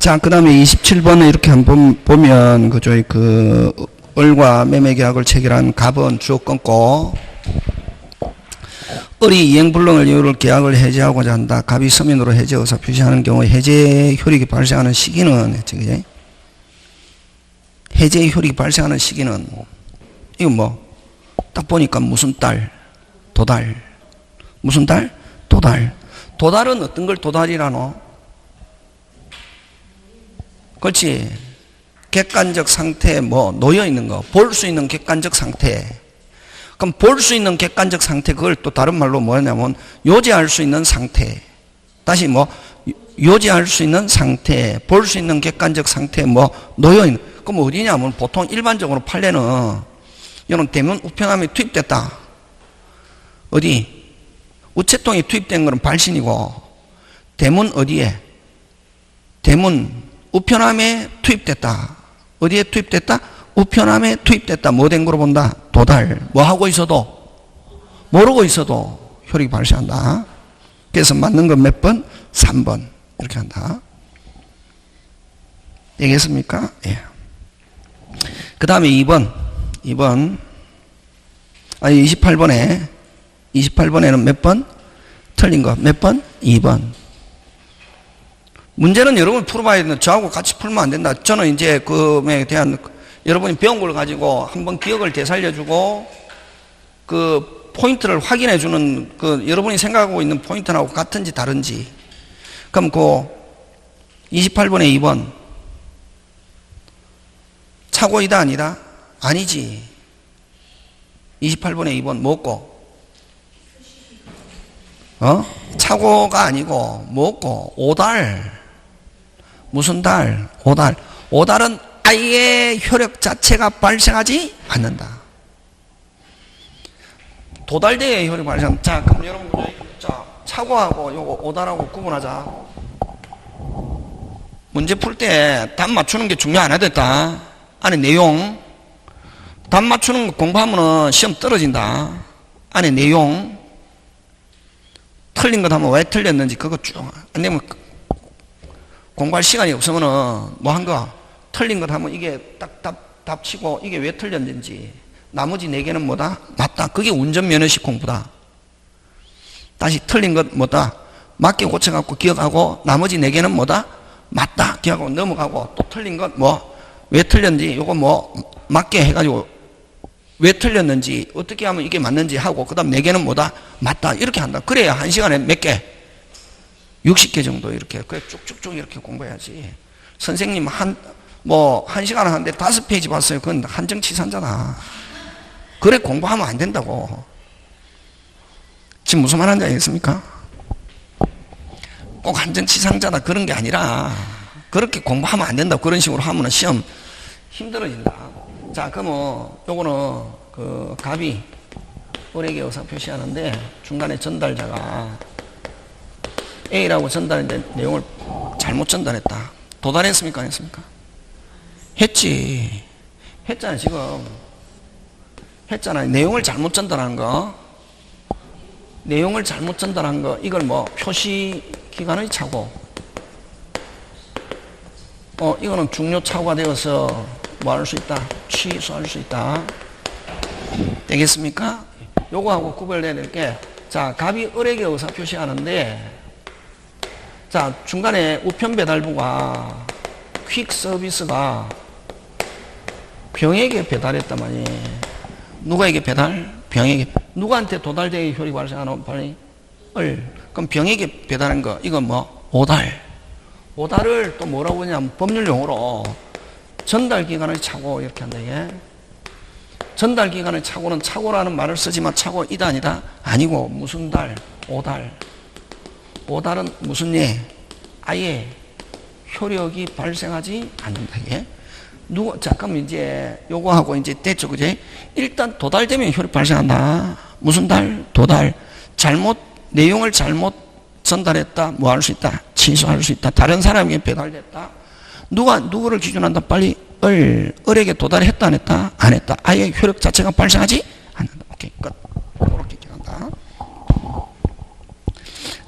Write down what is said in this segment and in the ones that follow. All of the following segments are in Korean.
자, 그 다음에 27번에 이렇게 한번 보면, 그죠, 을과 매매계약을 체결한 갑은 주어 끊고, 을이 이행불능을 이유로 계약을 해제하고자 한다. 갑이 서면으로 해제 의사 표시하는 경우 해제 효력이 발생하는 시기는, 그지? 해제 효력이 발생하는 시기는, 이건 뭐, 딱 보니까 무슨 달? 도달. 무슨 달? 도달. 도달은 어떤 걸 도달이라노? 그렇지. 객관적 상태에 뭐 놓여있는 거, 볼 수 있는 객관적 상태. 그럼 볼 수 있는 객관적 상태, 그걸 또 다른 말로 뭐냐면 요지할 수 있는 상태. 다시 뭐 요지할 수 있는 상태, 볼 수 있는 객관적 상태에 뭐 놓여있는. 그럼 어디냐면 보통 일반적으로 판례는 이런 대문 우편함이 투입됐다. 어디? 우체통이 투입된 거는 발신이고, 대문 어디에? 대문 우편함에 투입됐다. 어디에 투입됐다? 우편함에 투입됐다. 뭐 된 거로 본다? 도달. 뭐 하고 있어도, 모르고 있어도 효력이 발생한다. 그래서 맞는 건 몇 번? 3번. 이렇게 한다. 되겠습니까? 예. 그 다음에 2번. 아니, 28번에는 몇 번? 틀린 거. 몇 번? 2번. 문제는 여러분 풀어봐야 된다. 저하고 같이 풀면 안 된다. 저는 이제 그에 대한 여러분이 배운 걸 가지고 한번 기억을 되살려주고 그 포인트를 확인해주는 그 여러분이 생각하고 있는 포인트하고 같은지 다른지. 그럼 그 28번에 2번. 착오이다 아니다? 아니지. 28번에 2번 뭐고? 착오가 아니고 뭐고? 오달. 무슨 달? 오달. 오달은 아예 효력 자체가 발생하지 않는다. 도달대의 효력이 발생. 자, 그럼 여러분, 자, 착오하고 요거 오달하고 구분하자. 문제 풀 때 답 맞추는 게 중요 안 하겠다. 안에 내용. 답 맞추는 거 공부하면은 시험 떨어진다. 안에 내용. 틀린 것 하면 왜 틀렸는지 그거 쭉. 안 되면 공부할 시간이 없으면은 뭐 한 거? 틀린 것 하면 이게 딱 답 치고 이게 왜 틀렸는지. 나머지 4개는 뭐다? 맞다. 그게 운전면허식 공부다. 다시 틀린 것 뭐다? 맞게 고쳐갖고 기억하고 나머지 4개는 뭐다? 맞다. 기억하고 넘어가고 또 틀린 것 뭐? 왜 틀렸는지 요거 뭐 맞게 해가지고 왜 틀렸는지 어떻게 하면 이게 맞는지 하고 그 다음 4개는 뭐다? 맞다. 이렇게 한다. 그래야 1시간에 몇 개? 60개 정도 이렇게 그래 쭉쭉쭉 이렇게 공부해야지. 선생님 1시간 하는데 5페이지 봤어요. 그건 한정치사잖아. 그래 공부하면 안 된다고. 지금 무슨 말 하는지 알겠습니까? 꼭 한정치상자다 그런 게 아니라 그렇게 공부하면 안 된다고. 그런 식으로 하면 시험 힘들어진다. 자, 그러면 요거는 그 갑이 을에게 의사 표시하는데 중간에 전달자가 A라고 전달했는데 내용을 잘못 전달했다. 도달했습니까? 안 했습니까? 했지. 했잖아요. 지금 했잖아요. 내용을 잘못 전달한 거. 내용을 잘못 전달한 거. 이걸 뭐 표시 기간의 착오. 이거는 중요 착오가 되어서 뭐 할 수 있다? 취소할 수 있다. 되겠습니까? 요거하고 구별돼야 될 게, 자, 갑이 을에게 의사 표시하는데, 자, 중간에 우편 배달부가 퀵 서비스가 병에게 배달했단 말이에요. 누구에게 배달? 병에게. 누구한테 도달대의 효력이 발생하는 발이? 을. 그럼 병에게 배달한 거, 이건 뭐? 오달. 오달을 또 뭐라고 하냐면 법률 용어로 전달기간의 착오 이렇게 한다. 예? 전달기간의 착오는 착오라는 말을 쓰지만 착오이다 아니다? 아니고 무슨 달? 오달. 오달은 무슨 예? 아예 효력이 발생하지 않는다. 예? 잠깐 이제 요거하고 이제 됐죠. 그제? 일단 도달되면 효력 발생한다. 무슨 달? 도달. 내용을 잘못 전달했다. 뭐 할 수 있다? 취소할 수 있다. 다른 사람에게 배달됐다. 누구를 기준한다? 빨리 을에게 도달했다 안 했다? 안 했다. 아예 효력 자체가 발생하지 않는다. 오케이. 끝. 그렇게 기억한다.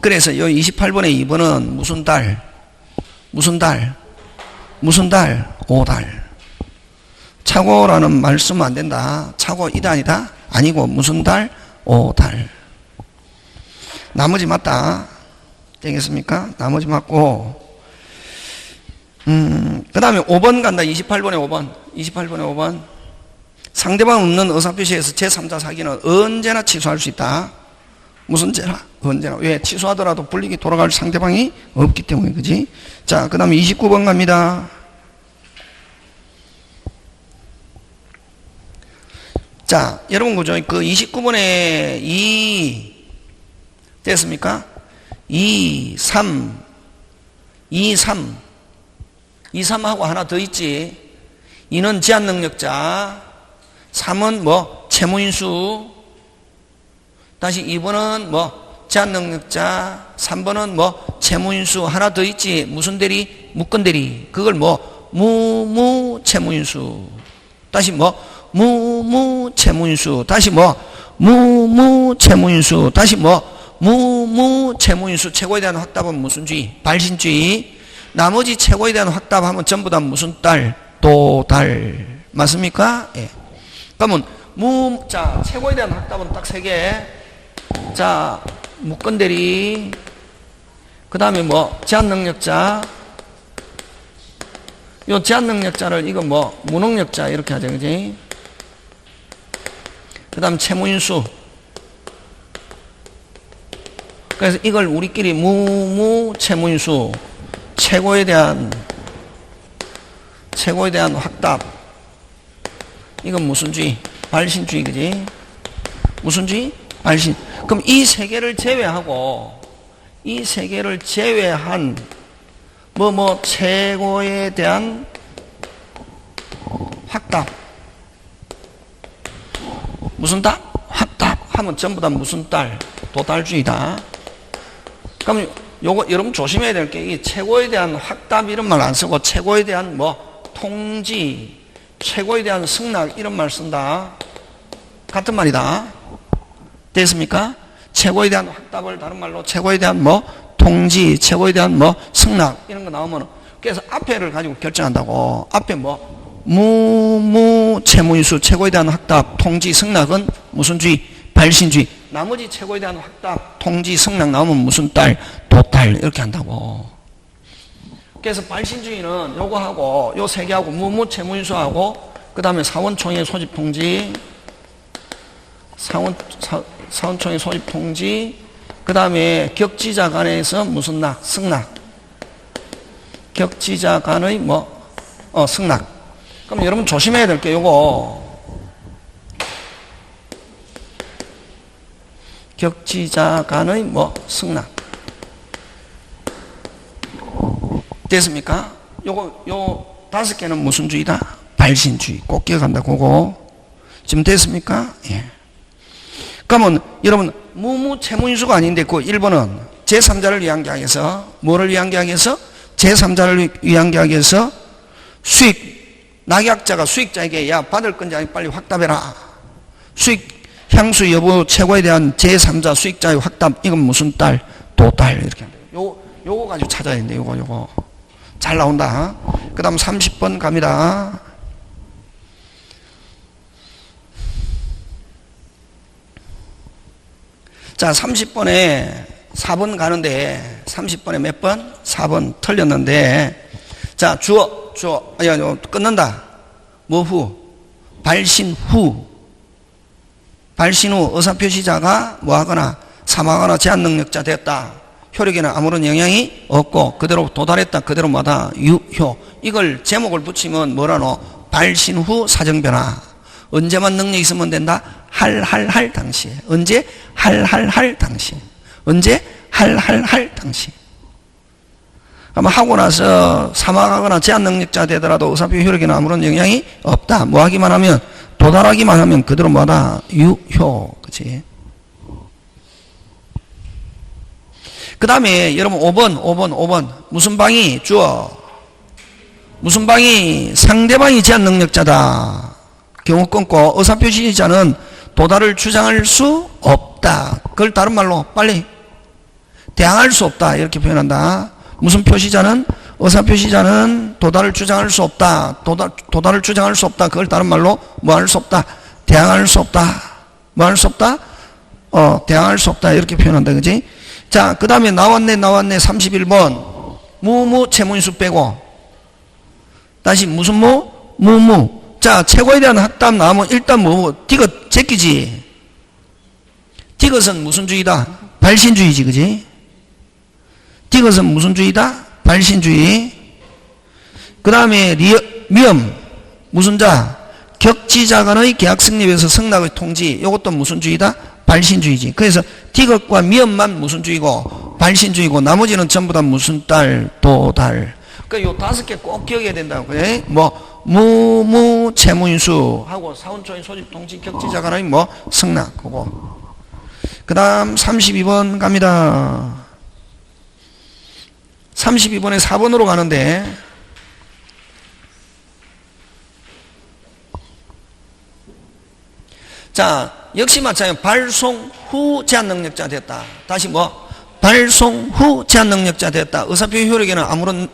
그래서 요 28번에 2번은 무슨 달? 무슨 달? 무슨 달? 5달. 차고라는 말 쓰면 안 된다. 차고 이다 아니다? 아니고 무슨 달? 5달. 나머지 맞다. 되겠습니까? 나머지 맞고. 그 다음에 5번 간다. 28번에 5번. 28번에 5번. 상대방 없는 의사표시에서 제3자 사기는 언제나 취소할 수 있다. 무슨 죄라? 언제나. 왜? 취소하더라도 불리기 돌아갈 상대방이 없기 때문에, 그지? 자, 그 다음에 29번 갑니다. 자, 여러분, 그죠? 그 29번에 2, 됐습니까? 2, 3, 2, 3. 2, 3하고 하나 더 있지. 2는 제한능력자. 3은 뭐? 채무인수. 다시 2번은 뭐? 제한능력자. 3번은 뭐? 채무인수. 하나 더 있지. 무슨 대리? 무건대리. 그걸 뭐? 무채무인수. 다시 뭐? 무채무인수. 다시 뭐? 무채무인수. 다시 뭐? 무채무인수. 최고에 대한 확답은 무슨 주의? 발신주의. 나머지 최고에 대한 확답하면 전부 다 무슨 달? 도달. 맞습니까? 예. 그러면 자, 최고에 대한 확답은 딱 3개. 자, 무건대리. 그 다음에 뭐? 제한능력자. 요 제한능력자를 이거 뭐? 무능력자 이렇게 하죠, 그지? 그 다음 채무인수. 그래서 이걸 우리끼리 채무인수. 최고에 대한 확답. 이건 무슨 주의? 발신주의, 그지? 무슨 주의? 발신. 그럼 이 3개를 제외하고, 이 3개를 제외한, 최고에 대한 확답. 무슨 답? 확답. 하면 전부 다 무슨 딸? 도달주의다. 그럼 요거 여러분 조심해야 될 게 이 최고에 대한 확답 이런 말 안 쓰고 최고에 대한 뭐 통지, 최고에 대한 승낙 이런 말 쓴다. 같은 말이다. 됐습니까? 최고에 대한 확답을 다른 말로 최고에 대한 뭐 통지, 최고에 대한 뭐 승낙 이런 거 나오면 그래서 앞에를 가지고 결정한다고. 앞에 뭐 채무인수, 최고에 대한 확답, 통지, 승낙은 무슨 주의? 발신주의. 나머지 최고에 대한 확답, 통지, 승낙 나오면 무슨 딸? 도달. 이렇게 한다고. 그래서 발신주의는 요거하고 요 3개하고 채무인수하고 그 다음에 사원총회 소집 통지, 사원총회 소집 통지, 그 다음에 격지자 간에서 무슨 낙? 승낙. 격지자 간의 승낙. 그럼 여러분 조심해야 될 게 요거. 격지자 간의 승낙. 됐습니까? 요 5개는 무슨 주의다? 발신주의. 꼭 기억한다, 그거. 지금 됐습니까? 예. 그러면 여러분, 채무인수가 아닌데 그 1번은 제3자를 위한 계약에서, 뭐를 위한 계약에서? 제3자를 위한 계약에서 낙약자가 수익자에게 야, 받을 건지 아니 빨리 확답해라. 향수 여부 최고에 대한 제3자 수익자의 확답. 이건 무슨 딸? 도달. 이렇게 한다. 요거 가지고 찾아야 되는데, 요거. 잘 나온다. 그 다음 30번 갑니다. 자, 30번에 4번 가는데, 30번에 몇 번? 4번 틀렸는데, 자, 주어. 끊는다. 뭐 후? 발신 후. 발신 후 의사표시자가 뭐하거나 사망하거나 제한능력자 됐다. 효력에는 아무런 영향이 없고 그대로 도달했다. 그대로 뭐다? 유효. 이걸 제목을 붙이면 뭐라노? 발신 후 사정변화. 언제만 능력이 있으면 된다? 할 당시에. 언제? 할 당시에. 언제? 할 당시에. 아마 하고 나서 사망하거나 제한능력자 되더라도 의사표시 효력에는 아무런 영향이 없다. 뭐 하기만 하면, 도달하기만 하면 그대로 뭐다? 유효. 그치? 그 다음에 여러분 5번. 무슨 방이? 주어. 무슨 방이? 상대방이 제한능력자다. 경우 끊고 의사표시자는 도달을 주장할 수 없다. 그걸 다른 말로 빨리 대항할 수 없다. 이렇게 표현한다. 무슨 표시자는? 의사표시자는 도달을 주장할 수 없다. 도달을 주장할 수 없다. 그걸 다른 말로 뭐 할 수 없다. 대항할 수 없다. 뭐 할 수 없다? 대항할 수 없다. 이렇게 표현한다. 그지? 자, 그 다음에 나왔네 31번. 무무 채무인수 빼고. 다시 무슨 무? 무무. 자, 최고에 대한 학답 나오면 일단 디귿 제끼지. 디귿은 무슨 주의다? 발신주의지. 그지? 디귿은 무슨 주의다? 발신주의. 그 다음에 미음 무슨 자? 격지자 간의 계약 성립에서 성낙의 통지. 이것도 무슨 주의다? 발신주의지. 그래서 디귿과 미음만 무슨 주의고? 발신주의고 나머지는 전부 다 무슨 딸? 도달. 그러니까 요 5개 꼭 기억해야 된다고. 그래? 뭐 무무 채무인수 하고 사원초인 소집 통지 격지자 간의 뭐 성낙 그거. 그 다음 32번 갑니다. 32번에 4번으로 가는데 자, 역시 마찬가지로 발송 후 제한 능력자 됐다. 다시 뭐 발송 후 제한 능력자 됐다. 의사표시 효력에는 아무런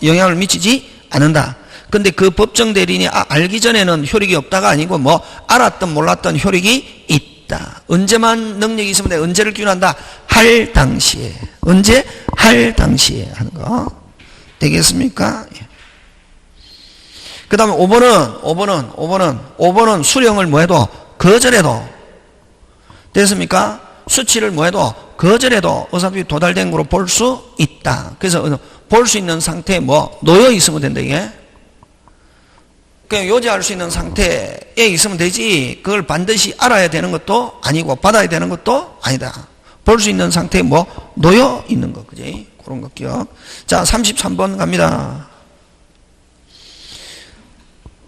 영향을 미치지 않는다. 근데 그 법정 대리인이 알기 전에는 효력이 없다가 아니고 뭐 알았던 몰랐던 효력이 있다. 언제만 능력이 있으면 돼. 언제를 기준한다? 할 당시에. 언제? 할 당시에 하는 거. 되겠습니까? 그 다음에 5번은 수령을 뭐 해도 거절해도 됐습니까? 수치를 뭐 해도 거절해도 의사표시 도달된 거로 볼 수 있다. 그래서 볼 수 있는 상태에 뭐 놓여 있으면 된다 이게. 그냥 요지할 수 있는 상태에 있으면 되지 그걸 반드시 알아야 되는 것도 아니고 받아야 되는 것도 아니다. 볼 수 있는 상태에 뭐 놓여 있는 거. 그지? 그런 거 기억. 자, 33번 갑니다.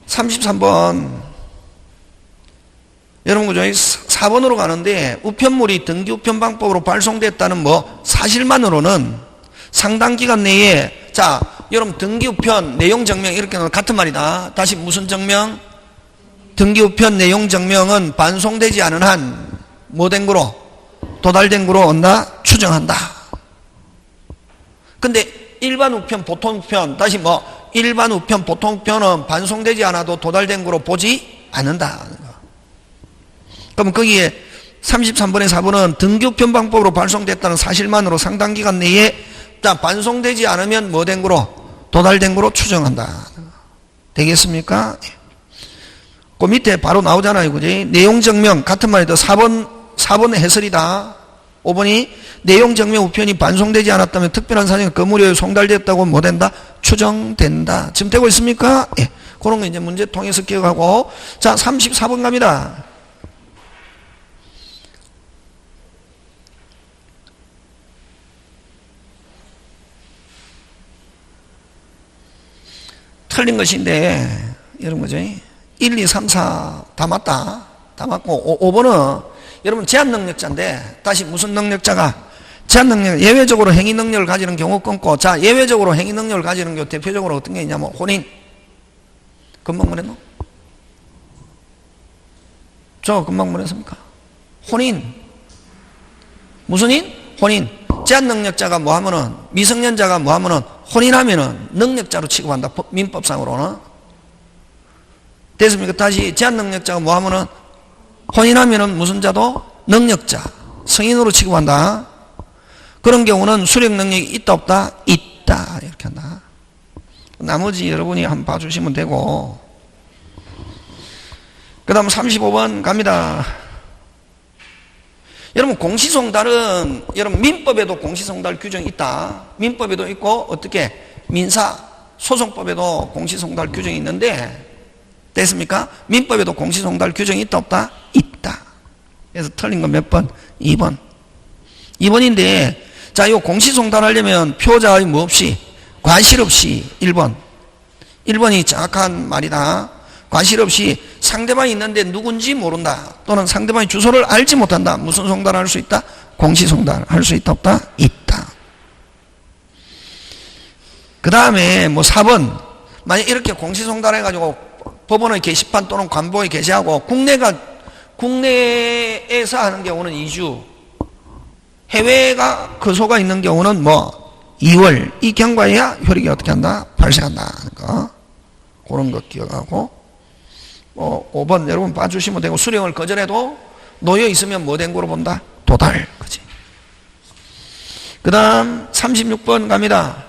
33번. 여러분, 그죠? 4번으로 가는데, 우편물이 등기 우편방법으로 발송됐다는 뭐, 사실만으로는 상당 기간 내에, 자, 여러분, 등기 우편, 내용 증명, 이렇게 하면 같은 말이다. 다시 무슨 증명? 등기 우편 내용 증명은 반송되지 않은 한, 뭐 된 거로? 도달된 거로 온다? 추정한다. 근데, 일반 우편, 보통 우편, 다시 뭐, 일반 우편, 보통 우편은 반송되지 않아도 도달된 거로 보지 않는다. 그럼 거기에 33번에 4번은 등기우편 방법으로 발송됐다는 사실만으로 상당 기간 내에 반송되지 않으면 뭐 된 거로? 도달된 거로 추정한다. 되겠습니까? 그 밑에 바로 나오잖아요. 그지? 내용 증명, 같은 말이다. 4번 해설이다. 5번이 내용 증명 우편이 반송되지 않았다면 특별한 사정에 그 무료에 송달됐다고 뭐 된다? 추정된다. 지금 되고 있습니까? 예. 그런 거 이제 문제 통해서 기억하고. 자, 34번 갑니다. 틀린 것인데, 여러분, 그죠? 1, 2, 3, 4 다 맞다. 다 맞고, 5번은 여러분 제한 능력자인데, 다시 무슨 능력자가? 제한 능력, 예외적으로 행위 능력을 가지는 경우 끊고, 자, 예외적으로 행위 능력을 가지는 경우 대표적으로 어떤 게 있냐면, 혼인. 금방 뭐랬노? 저 금방 뭐랬습니까? 혼인. 무슨 인? 혼인. 제한 능력자가 뭐 하면은, 미성년자가 뭐 하면은, 혼인하면은 능력자로 취급한다. 민법상으로는. 됐습니까? 다시 제한 능력자가 뭐 하면은, 혼인하면은 무슨 자도? 능력자. 성인으로 취급한다. 그런 경우는 수령 능력이 있다 없다? 있다. 이렇게 한다. 나머지 여러분이 한번 봐주시면 되고. 그 다음 35번 갑니다. 여러분 공시송달은 여러분 민법에도 공시송달 규정이 있다. 민법에도 있고 어떻게 민사 소송법에도 공시송달 규정이 있는데 됐습니까? 민법에도 공시송달 규정이 있다 없다? 있다. 그래서 틀린 건 몇 번? 2번. 2번인데 자, 이 공시송달 하려면 표자의 뭐 없이 과실 없이 1번. 1번이 정확한 말이다. 과실 없이 상대방이 있는데 누군지 모른다. 또는 상대방의 주소를 알지 못한다. 무슨 송달을 할 수 있다? 공시송달 할 수 있다 없다? 있다. 그 다음에 뭐 4번. 만약 이렇게 공시송달 해가지고 법원의 게시판 또는 관보에 게시하고 국내에서 하는 경우는 2주. 해외가 거소가 있는 경우는 뭐 2월 이 경과해야 혈액이 어떻게 한다? 발생한다 하는 거. 그런 거 기억하고 5번 여러분 봐주시면 되고 수령을 거절해도 놓여 있으면 뭐 된 거로 본다? 도달. 그지? 그 다음 36번 갑니다.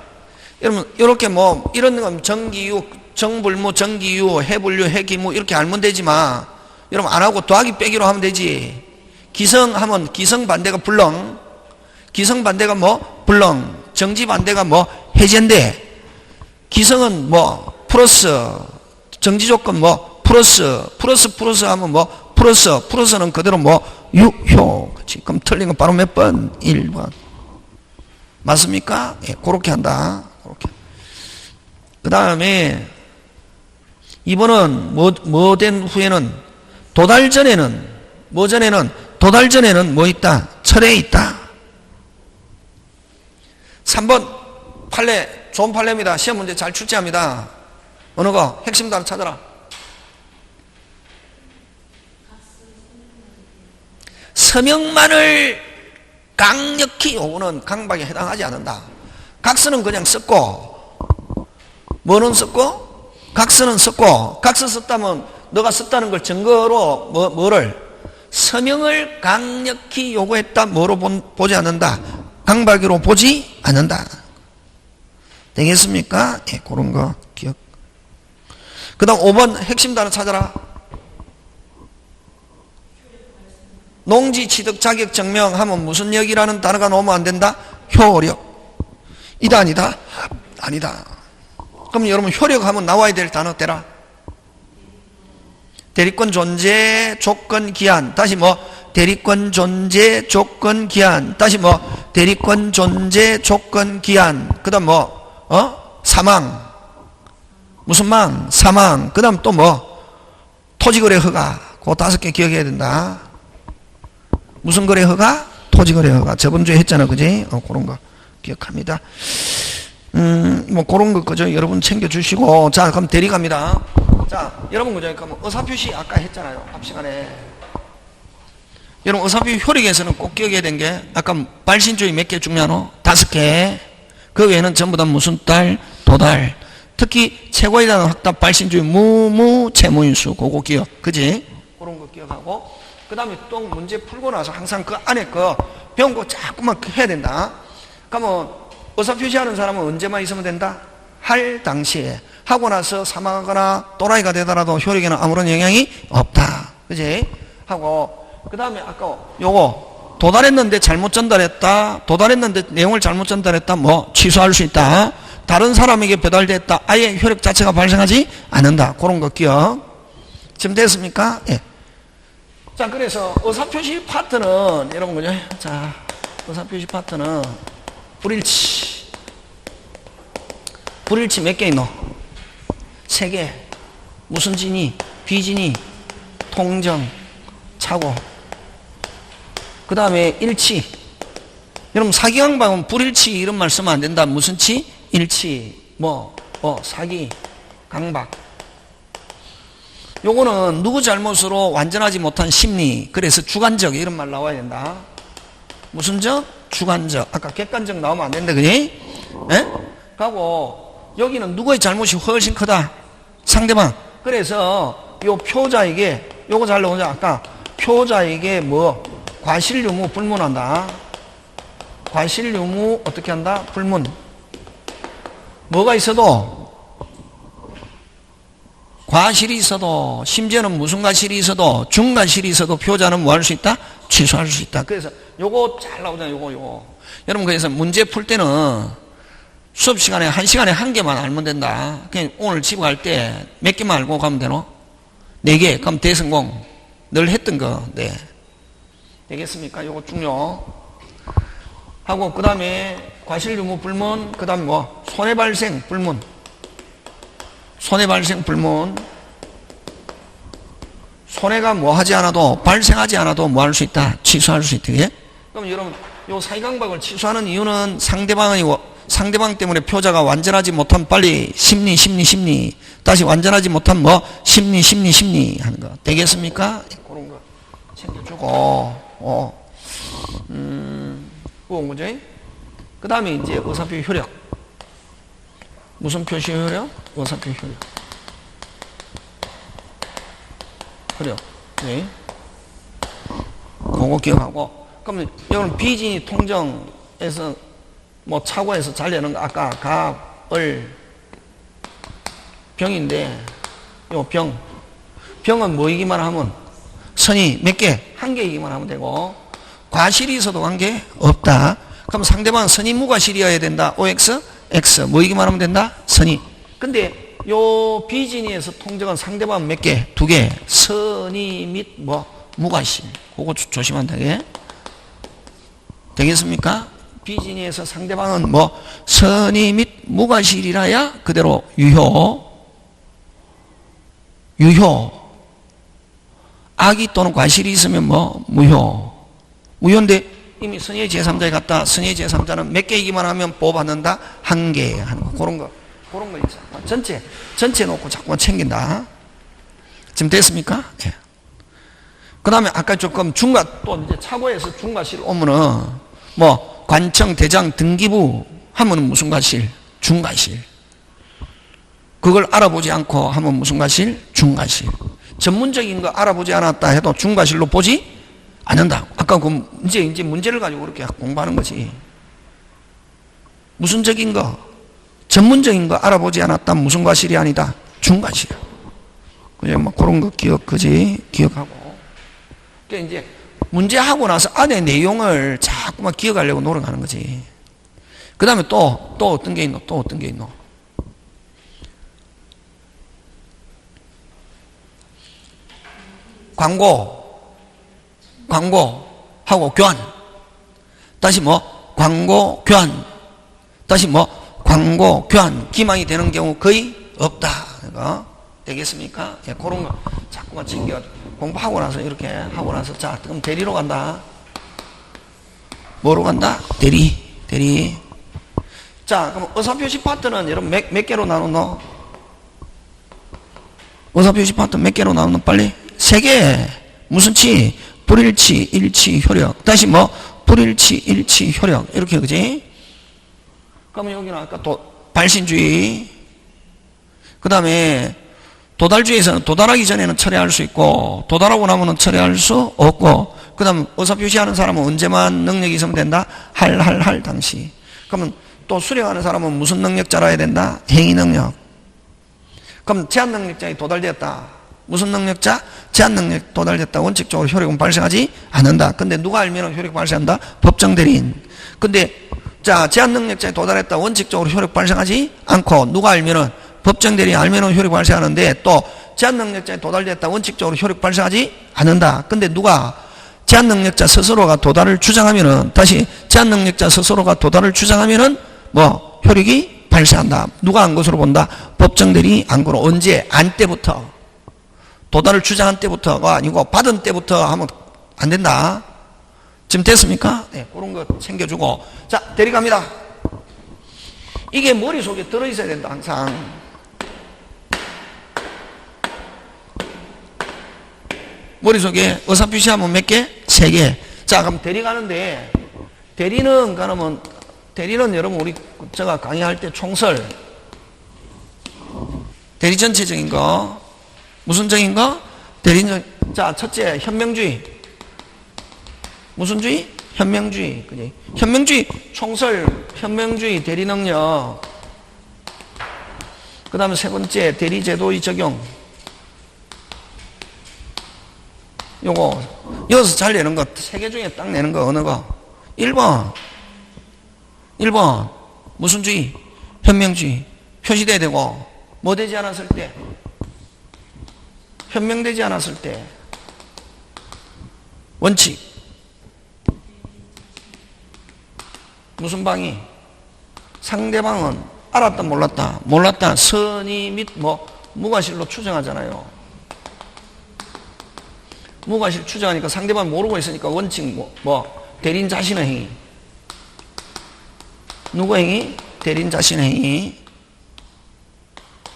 여러분 이렇게 뭐 이런 건 정기유, 정불무, 정기유, 해불유, 해기무 이렇게 알면 되지만 여러분 안 하고 더하기 빼기로 하면 되지. 기성하면 기성 반대가 불렁, 기성 반대가 뭐? 불렁. 정지 반대가 뭐? 해제인데 기성은 뭐? 플러스. 정지 조건 뭐? 플러스 하면 뭐? 플러스는 그대로 뭐? 유효. 그치? 그럼 틀린 건 바로 몇 번? 1번. 맞습니까? 예, 그렇게 한다. 그렇게. 그 다음에 2번은 뭐 된 후에는 도달 전에는 뭐 전에는 도달 전에는 뭐 있다? 철에 있다. 3번 판례 좋은 판례입니다. 시험 문제 잘 출제합니다. 어느 거? 핵심 단어 찾아라. 서명만을 강력히 요구는 강박에 해당하지 않는다. 각서는 그냥 썼고 뭐는 썼고? 각서는 썼고 각서 썼다면 너가 썼다는 걸 증거로 뭐를? 서명을 강력히 요구했다. 뭐로 보지 않는다? 강박으로 보지 않는다. 되겠습니까? 예, 그런 거 기억. 그 다음 5번 핵심 단어 찾아라. 농지 취득 자격 증명하면 무슨 역이라는 단어가 나오면 안 된다? 효력. 이다 아니다? 아니다. 그럼 여러분 효력하면 나와야 될 단어 대라. 대리권 존재 조건 기한. 다시 뭐? 대리권 존재 조건 기한. 다시 뭐? 대리권 존재 조건 기한. 그 다음 뭐? 사망. 무슨 망? 사망. 그 다음 또 뭐? 토지거래 허가. 그 5개 기억해야 된다. 무슨 거래 허가? 토지거래 허가. 저번 주에 했잖아. 그지? 그런 거 기억합니다. 뭐 그런 거 그죠? 여러분 챙겨주시고. 자, 그럼 대리 갑니다. 자, 여러분 그죠? 그럼 의사표시 아까 했잖아요. 앞 시간에. 여러분 의사표시 효력에서는 꼭 기억해야 된 게 아까 발신조이 몇 개 중요하노? 5개. 그 외에는 전부 다 무슨 딸? 도달. 특히 최고에 대한 확답 발신조이 무무 채무인수. 그거 기억. 그지? 그런 거 기억하고. 그 다음에 또 문제 풀고 나서 항상 그 안에 그 배운 거 자꾸만 해야 된다. 그러면 의사표시하는 사람은 언제만 있으면 된다? 할 당시에. 하고 나서 사망하거나 또라이가 되더라도 효력에는 아무런 영향이 없다. 그지? 하고 그 다음에 아까 요거 도달했는데 잘못 전달했다. 도달했는데 내용을 잘못 전달했다. 뭐 취소할 수 있다. 다른 사람에게 배달됐다. 아예 효력 자체가 발생하지 않는다. 그런 거 기억. 지금 됐습니까? 예. 자, 그래서 의사표시 파트는 여러분 그죠? 자, 의사표시 파트는 불일치. 불일치 몇 개 있노? 3개. 무슨 진위? 비진위, 통정, 착오. 그 다음에 일치. 여러분 사기강박은 불일치 이런 말 쓰면 안 된다. 무슨 치? 일치. 사기, 강박. 요거는 누구 잘못으로 완전하지 못한 심리. 그래서 주관적 이런 말 나와야 된다. 무슨 적? 주관적. 아까 객관적 나오면 안 된다. 그니? 예? 가고 여기는 누구의 잘못이 훨씬 크다. 상대방. 그래서 요 표자에게 요거 잘 나오자. 아까 표자에게 뭐 과실유무 불문한다. 과실유무 어떻게 한다? 불문. 뭐가 있어도 과실이 있어도 심지어는 무슨 과실이 있어도 중과실이 있어도 표자는 뭐 할 수 있다? 취소할 수 있다. 그래서 요거 잘 나오잖아요. 요거. 여러분 그래서 문제 풀 때는 수업 시간에 1시간에 1개만 알면 된다. 그냥 오늘 집에 갈 때 몇 개만 알고 가면 되노? 4개. 그럼 대성공. 늘 했던 거. 네. 되겠습니까? 요거 중요. 하고 그 다음에 과실유무 불문. 그 다음에 뭐 손해발생 불문. 손해발생 불문. 손해가 뭐 하지 않아도 발생하지 않아도 뭐 할 수 있다? 취소할 수 있다. 예? 그럼 여러분 요 사기강박을 취소하는 이유는 상대방 때문에 표자가 완전하지 못한 빨리 심리 다시 완전하지 못한 뭐 심리 하는 거 되겠습니까? 그런 거 챙겨주고 그건 뭐지? 그 다음에 이제 어사표 효력. 무슨 표시 효력? 어사표 효력. 효력. 네. 그거 기억하고. 그러면 이거는 비진이 통정에서 뭐 차고에서 잘 내는 거 아까 가, 을, 병인데 요 병. 병은 뭐이기만 하면 선이 몇 개? 한 개이기만 하면 되고 과실이 있어도 관계 없다. 그럼 상대방은 선이 무과실이어야 된다. OX, X. 뭐이기만 하면 된다? 선이. 근데 요 비진이에서 통정은 상대방은 몇 개? 두 개. 선이 및 뭐 무과실. 그거 조심한다. 되겠습니까? 비진이에서 상대방은 뭐 선이 및 무과실이라야 그대로 유효. 악의 또는 과실이 있으면 뭐 무효. 무효인데 이미 선의의 제3자에 갔다. 선의의 제3자는 몇 개이기만 하면 보호받는다? 한 개 하는 거. 그런 거 있잖아. 전체 놓고 자꾸만 챙긴다. 지금 됐습니까? 예. 그 다음에 아까 조금 또 이제 차고에서 중과실 오면은 뭐 관청, 대장, 등기부 하면은 무슨 과실? 중과실. 그걸 알아보지 않고 하면 무슨 과실? 중과실. 전문적인 거 알아보지 않았다 해도 중과실로 보지 않는다. 아까 그 이제 문제를 가지고 그렇게 공부하는 거지. 무슨적인 거, 전문적인 거 알아보지 않았다 무슨 과실이 아니다. 중과실이야. 그냥 뭐 그런 거 기억하고. 그러니까 이제 문제 하고 나서 안에 내용을 자꾸만 기억하려고 노력하는 거지. 그 다음에 또 어떤 게 있노? 광고하고 교환. 다시 뭐 광고 교환. 다시 뭐 광고 교환. 기망이 되는 경우 거의 없다. 그러니까 되겠습니까? 예, 그런 거 자꾸만 챙겨 공부하고 나서 이렇게 하고 나서 자 그럼 대리로 간다. 뭐로 간다? 대리. 자 그럼 의사표시 파트는 여러분 몇 개로 나누노? 의사표시 파트 몇 개로 나누노? 빨리. 3개. 무슨 치? 불일치, 일치, 효력. 다시 뭐? 불일치, 일치, 효력. 이렇게, 그지? 그러면 여기는 아까 발신주의. 그 다음에 도달주의에서는 도달하기 전에는 처리할 수 있고, 도달하고 나면은 처리할 수 없고, 그 다음 의사표시하는 사람은 언제만 능력이 있으면 된다? 할 당시. 그러면 또 수령하는 사람은 무슨 능력자라야 된다? 행위능력. 그럼 제한능력자에 도달되었다. 무슨 능력자? 제한능력 도달됐다. 원칙적으로 효력은 발생하지 않는다. 근데 누가 알면 효력 발생한다? 법정대리인. 근데 자 제한능력자에 도달했다. 원칙적으로 효력 발생하지 않고 누가 알면은 법정대리인 알면은 효력 발생하는데 또 제한능력자에 도달됐다. 원칙적으로 효력 발생하지 않는다. 근데 누가 제한능력자 스스로가 도달을 주장하면은 다시 제한능력자 스스로가 도달을 주장하면은 뭐 효력이 발생한다. 누가 안 것으로 본다? 법정대리인이 안 거로. 언제? 안 때부터. 도달을 주장한 때부터가 아니고 받은 때부터 하면 안 된다. 지금 됐습니까? 네, 그런 거 챙겨주고. 자, 대리 갑니다. 이게 머릿속에 들어있어야 된다, 항상. 머릿속에 의사표시하면 몇 개? 3개. 자, 그럼 대리 가는데, 대리는 여러분, 제가 강의할 때 총설, 대리 전체적인 거, 무슨 적인 거? 대리적. 자, 첫째, 현명주의. 무슨 주의? 현명주의. 그지? 현명주의, 총설, 현명주의, 대리능력. 그 다음에 세 번째, 대리제도의 적용. 여기서 잘 내는 거, 3개 중에 딱 내는 거, 어느 거? 1번. 무슨 주의? 현명주의. 표시돼야 되고, 뭐 되지 않았을 때? 현명되지 않았을 때 원칙 무슨 방이? 상대방은 알았다 몰랐다 선의 및 뭐 무과실로 추정하잖아요. 무과실 추정하니까 상대방이 모르고 있으니까 원칙 뭐 대리인 자신의 행위. 누구 행위? 대리인 자신의 행위.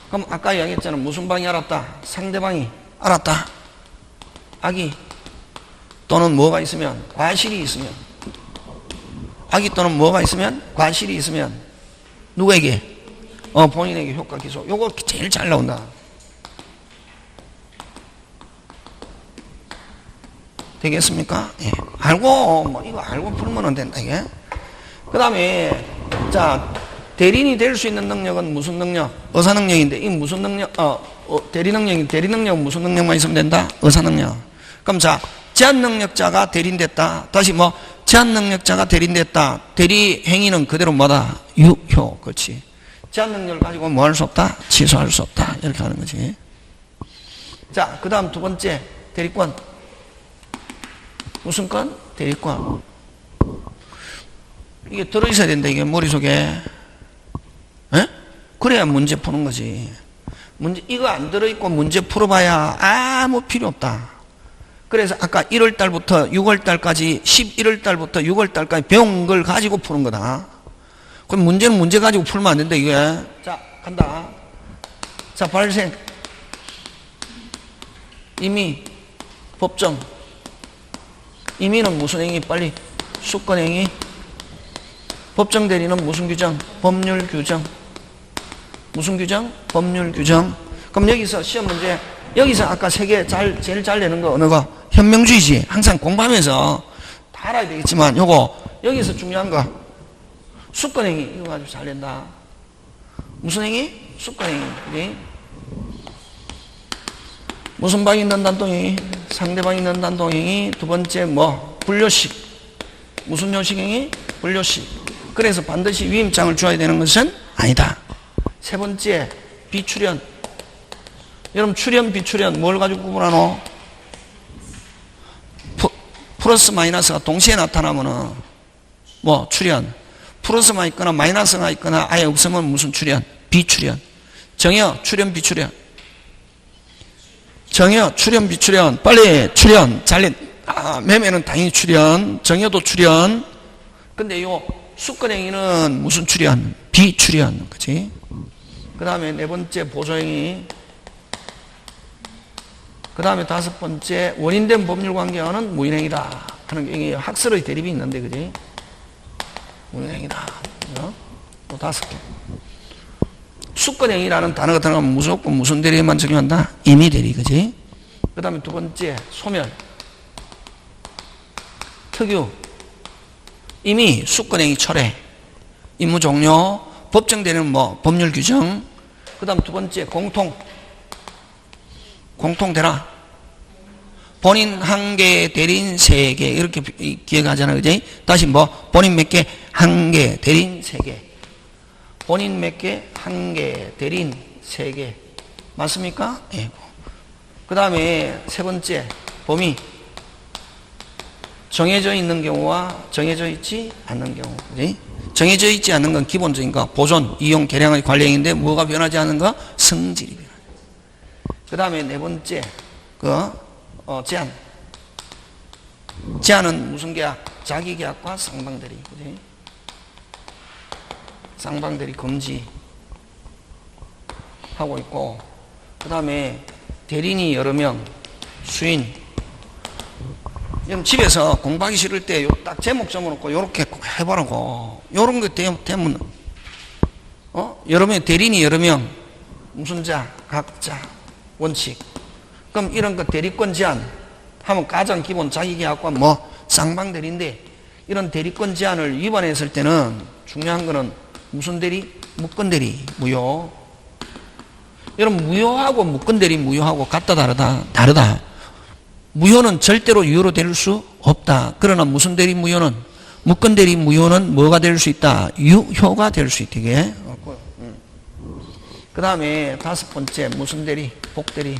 그럼 아까 이야기했잖아. 무슨 방이 알았다? 상대방이 알았다. 악의 또는 뭐가 있으면 과실이 있으면 악의 또는 뭐가 있으면? 과실이 있으면 누구에게? 본인에게 효과 기소. 요거 제일 잘 나온다. 되겠습니까? 예. 알고 이거 알고 풀면 된다 이게. 그 다음에 자, 대리인이 될 수 있는 능력은 무슨 능력? 의사 능력인데 이 무슨 능력? 대리 능력은 무슨 능력만 있으면 된다? 의사 능력. 그럼 자, 제한 능력자가 대리인 됐다. 다시 제한 능력자가 대리인 됐다. 대리 행위는 그대로 뭐다? 유효. 그렇지. 제한 능력을 가지고 뭐 할 수 없다? 취소할 수 없다. 이렇게 하는 거지. 자, 그 다음 두 번째 대리권. 무슨 건? 대리권. 이게 들어있어야 된다. 이게 머릿속에. 에? 그래야 문제 푸는 거지. 이거 안 들어있고 문제 풀어봐야 아무 필요 없다. 그래서 아까 1월달부터 6월달까지 11월달부터 6월달까지 배운 걸 가지고 푸는 거다. 그럼 문제는 문제 가지고 풀면 안 된다 이게. 자, 간다. 자, 발생. 임의. 법정. 임의는 무슨 행위? 빨리. 수권행위. 법정 대리는 무슨 규정? 법률 규정. 무슨 규정? 법률 규정. 그럼 여기서 시험 문제, 여기서 아까 세 개 제일 잘 내는 거 어느 거? 현명주의지. 항상 공부하면서 다 알아야 되겠지만 요거 여기서 중요한 거 수권행위 이거 가지고 잘 낸다. 무슨 행위? 수권행위. 그지? 무슨 방이 있는 단동행위? 상대방이 있는 단동행위. 두 번째 불료식. 무슨 요식행위? 불료식. 그래서 반드시 위임장을 줘야 되는 것은 아니다. 세 번째 비출현. 여러분 출현 비출현 뭘 가지고 구분하노? 플러스 마이너스가 동시에 나타나면은 출현. 플러스가 있거나 마이너스가 있거나 아예 없으면 무슨 출현? 비출현. 정여 출현 비출현. 정여 출현 비출현. 빨리 출현. 매매는 당연히 출현. 정여도 출현. 근데 요 수권행위는 무슨 출현? 비출현. 그치? 그 다음에 네 번째 보조행위. 그 다음에 다섯 번째 원인된 법률관계와는 무인행위다 하는 게 학설의 대립이 있는데 그지? 무인행위다. 또 다섯 개. 수권행위라는 단어가 들어가면 무조건 무슨 대리에만 적용한다? 임의대리. 그지? 그 다음에 두 번째 소멸. 특유. 임의, 수권행위 철회. 임무 종료. 법정 대리는 법률 규정. 그 다음 두 번째 공통대라. 본인 한 개, 대리인 세 개. 이렇게 기억하잖아. 그지? 다시 본인 몇 개? 한 개, 대리인 세 개. 본인 몇 개? 한 개, 대리인 세 개. 맞습니까? 예. 그 다음에 세 번째, 범위. 정해져 있는 경우와 정해져 있지 않는 경우. 그지? 정해져 있지 않는 건 기본적인 거. 보존, 이용, 개량의 관리행위인데 뭐가 변하지 않는 거? 성질이 변하지. 그 다음에 네 번째, 제한. 제한은 무슨 계약? 자기계약과 쌍방대리. 그지? 쌍방대리 금지. 하고 있고, 그 다음에 대리인이 여러 명, 수인. 여러분 집에서 공부하기 싫을 때 딱 제목 적어놓고 요렇게 해보라고. 요런 거 되면, 여러 명, 대리인이 여러 명, 무슨 자, 각자, 원칙. 그럼 이런 거 대리권 제한 하면 가장 기본 자기계약과 쌍방대리인데 이런 대리권 제한을 위반했을 때는 중요한 거는 무슨 대리? 무권대리, 무효. 여러분 무효하고 무권대리 무효하고 같다 다르다. 무효는 절대로 유효로 될 수 없다. 그러나 무슨 대리 무효는? 무권대리 무효는 뭐가 될 수 있다? 유효가 될 수 있다. 이게. 그 다음에 다섯 번째 무슨 대리? 복대리.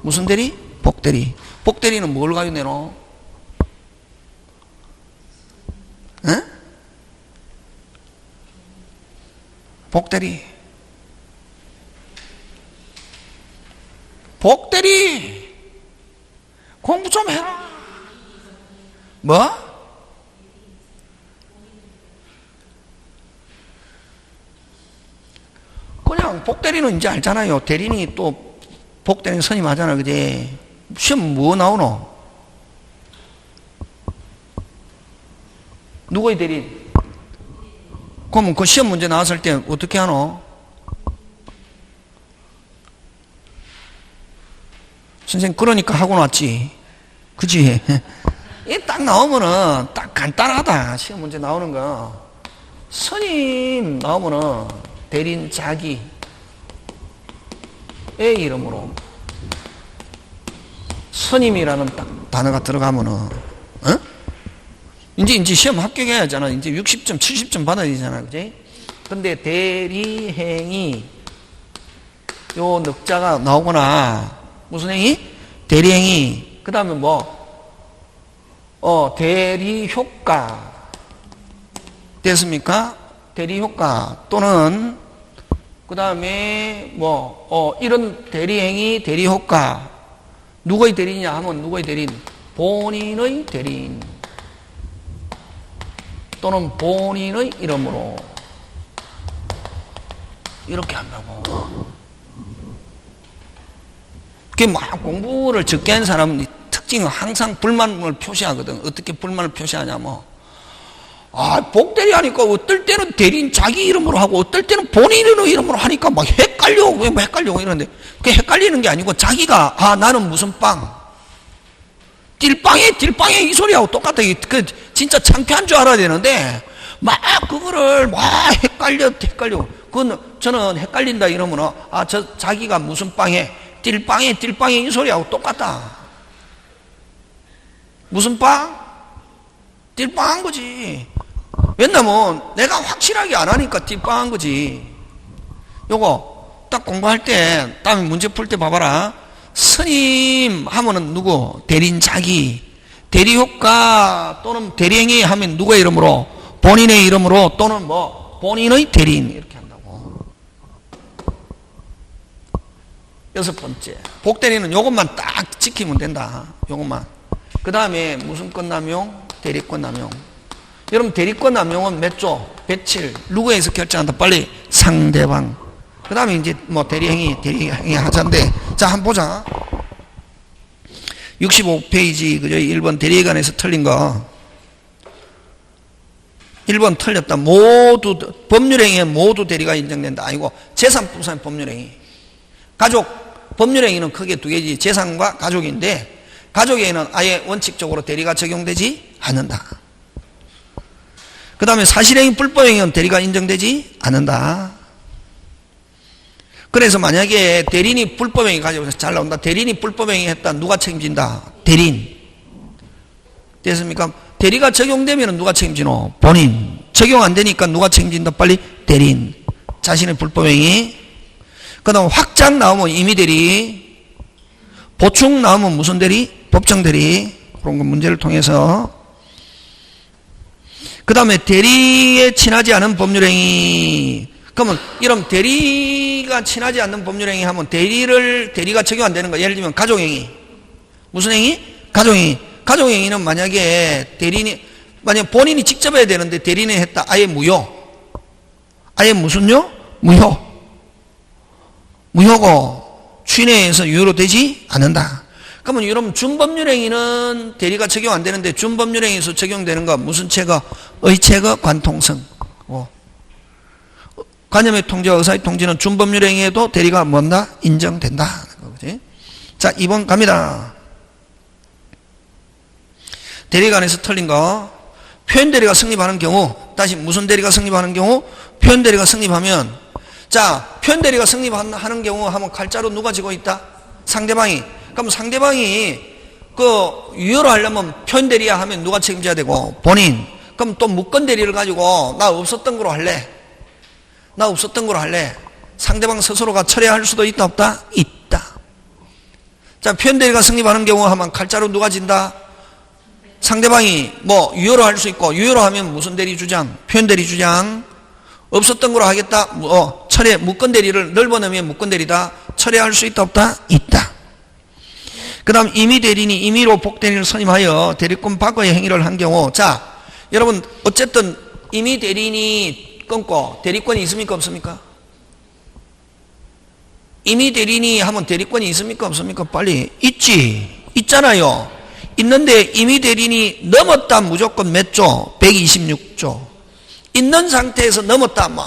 무슨 대리? 복대리. 복대리는 뭘 가지고 내노? 복대리. 복대리. 공부 좀 해라. 그냥 복대리는 이제 알잖아요. 대리인이 또 복대리는 선임하잖아. 그지? 시험 뭐 나오노? 누구의 대리인? 그러면 그 시험 문제 나왔을 때 어떻게 하노? 선생님 그러니까 하고 났지. 그치? 이 딱 나오면은 딱 간단하다. 시험 문제 나오는 거. 선임 나오면은 대리인 자기의 이름으로 선임이라는 딱 단어가 들어가면은, 어? 이제 시험 합격해야 하잖아. 이제 60점, 70점 받아야 되잖아. 그지? 근데 대리행위, 요 늑자가 나오거나, 무슨 행위? 대리행위. 그 다음에 대리효과. 됐습니까? 대리효과. 또는, 그 다음에 이런 대리행위, 대리효과. 누구의 대리냐 하면 누구의 대리인? 본인의 대리인. 또는 본인의 이름으로. 이렇게 한다고. 그게 막 공부를 적게 한 사람은 특징은 항상 불만을 표시하거든. 어떻게 불만을 표시하냐면, 복대리 하니까 어떨 때는 대리인 자기 이름으로 하고 어떨 때는 본인의 이름으로 하니까 막 헷갈려. 왜 헷갈려? 이러는데, 그게 헷갈리는 게 아니고 자기가, 나는 무슨 빵. 딜빵에 이 소리하고 똑같아. 그, 진짜 창피한 줄 알아야 되는데, 막 그거를 막 헷갈려. 저는 헷갈린다 이러면, 자기가 무슨 빵에, 딜빵에 이 소리하고 똑같다. 무슨 빵? 딜빵한 거지. 왜냐면 내가 확실하게 안 하니까 딜빵한 거지. 요거 딱 공부할 때 다음에 문제 풀 때 봐봐라. 선임 하면은 누구? 대리인 자기. 대리효과 또는 대리행위 하면 누구의 이름으로? 본인의 이름으로 또는 본인의 대리인 이렇게 한다고. 여섯 번째, 복대리는 요것만 딱 지키면 된다. 요것만. 그 다음에 무슨 건남용? 대리권 남용. 여러분 대리권 남용은 몇 조? 107. 누구에서 결정한다? 빨리 상대방. 그 다음에 이제 대리행위 하자인데, 자 한번 보자. 65페이지 그죠? 1번 대리관에서 틀린 거. 1번 틀렸다. 모두 법률행위에 모두 대리가 인정된다. 아니고 재산부산 법률행위. 가족 법률행위는 크게 두 개지. 재산과 가족인데, 가족에는 아예 원칙적으로 대리가 적용되지 않는다. 그 다음에 사실행위 불법행위는 대리가 인정되지 않는다. 그래서 만약에 대리인이 불법행위 가지고 잘 나온다. 대리인이 불법행위 했다. 누가 책임진다? 대리인. 됐습니까? 대리가 적용되면 누가 책임지노? 본인. 적용 안 되니까 누가 책임진다? 빨리 대리인. 자신의 불법행위. 그 다음 확장 나오면 임의대리. 보충 나오면 무슨 대리? 법정대리. 그런 거 문제를 통해서. 그 다음에 대리에 친하지 않은 법률행위. 그러면 이런 대리가 친하지 않는 법률행위 하면 대리가 적용 안 되는 거. 예를 들면 가족행위. 무슨 행위? 가족행위. 가족행위는 만약에 만약 본인이 직접 해야 되는데 대리인이 했다. 아예 무효. 아예 무슨요? 무효고 취내에서 유효로 되지 않는다. 그러면 여러분 준법률행위는 대리가 적용 안 되는데 준법률행위에서 적용되는 거 무슨 체거? 의체거 관통성. 간염의 통제와 의사의 통제는 준법률행위에도 대리가 뭔다? 인정된다. 그지? 자 2번 갑니다. 대리관에서 틀린 거. 표현대리가 성립하는 경우, 다시 무슨 대리가 성립하는 경우? 표현대리가 성립하면, 자 표현대리가 성립하는 경우 하면 칼자루 누가 지고 있다? 상대방이. 그럼 상대방이 유효로 하려면 표현대리야 하면 누가 책임져야 되고? 본인. 그럼 또 무건대리를 가지고 나 없었던 거로 할래. 상대방 스스로가 철회할 수도 있다 없다? 있다. 자 표현대리가 성립하는 경우 하면 칼자루 누가 진다? 상대방이 유효로 할 수 있고, 유효로 하면 무슨 대리 주장? 표현대리 주장. 없었던 거로 하겠다. 철회, 무건대리를 넓어내면 무건대리다. 철회할 수 있다 없다? 있다. 그 다음 임의대리인이 임의로 복대리를 선임하여 대리권 바꿔의 행위를 한 경우, 자 여러분 어쨌든 임의대리인이 끊고 대리권이 있습니까 없습니까? 임의대리인이 하면 대리권이 있습니까 없습니까? 빨리 있잖아요. 있는데 임의 대리인이 넘었다 무조건 몇 조? 126조. 있는 상태에서 넘었다 뭐.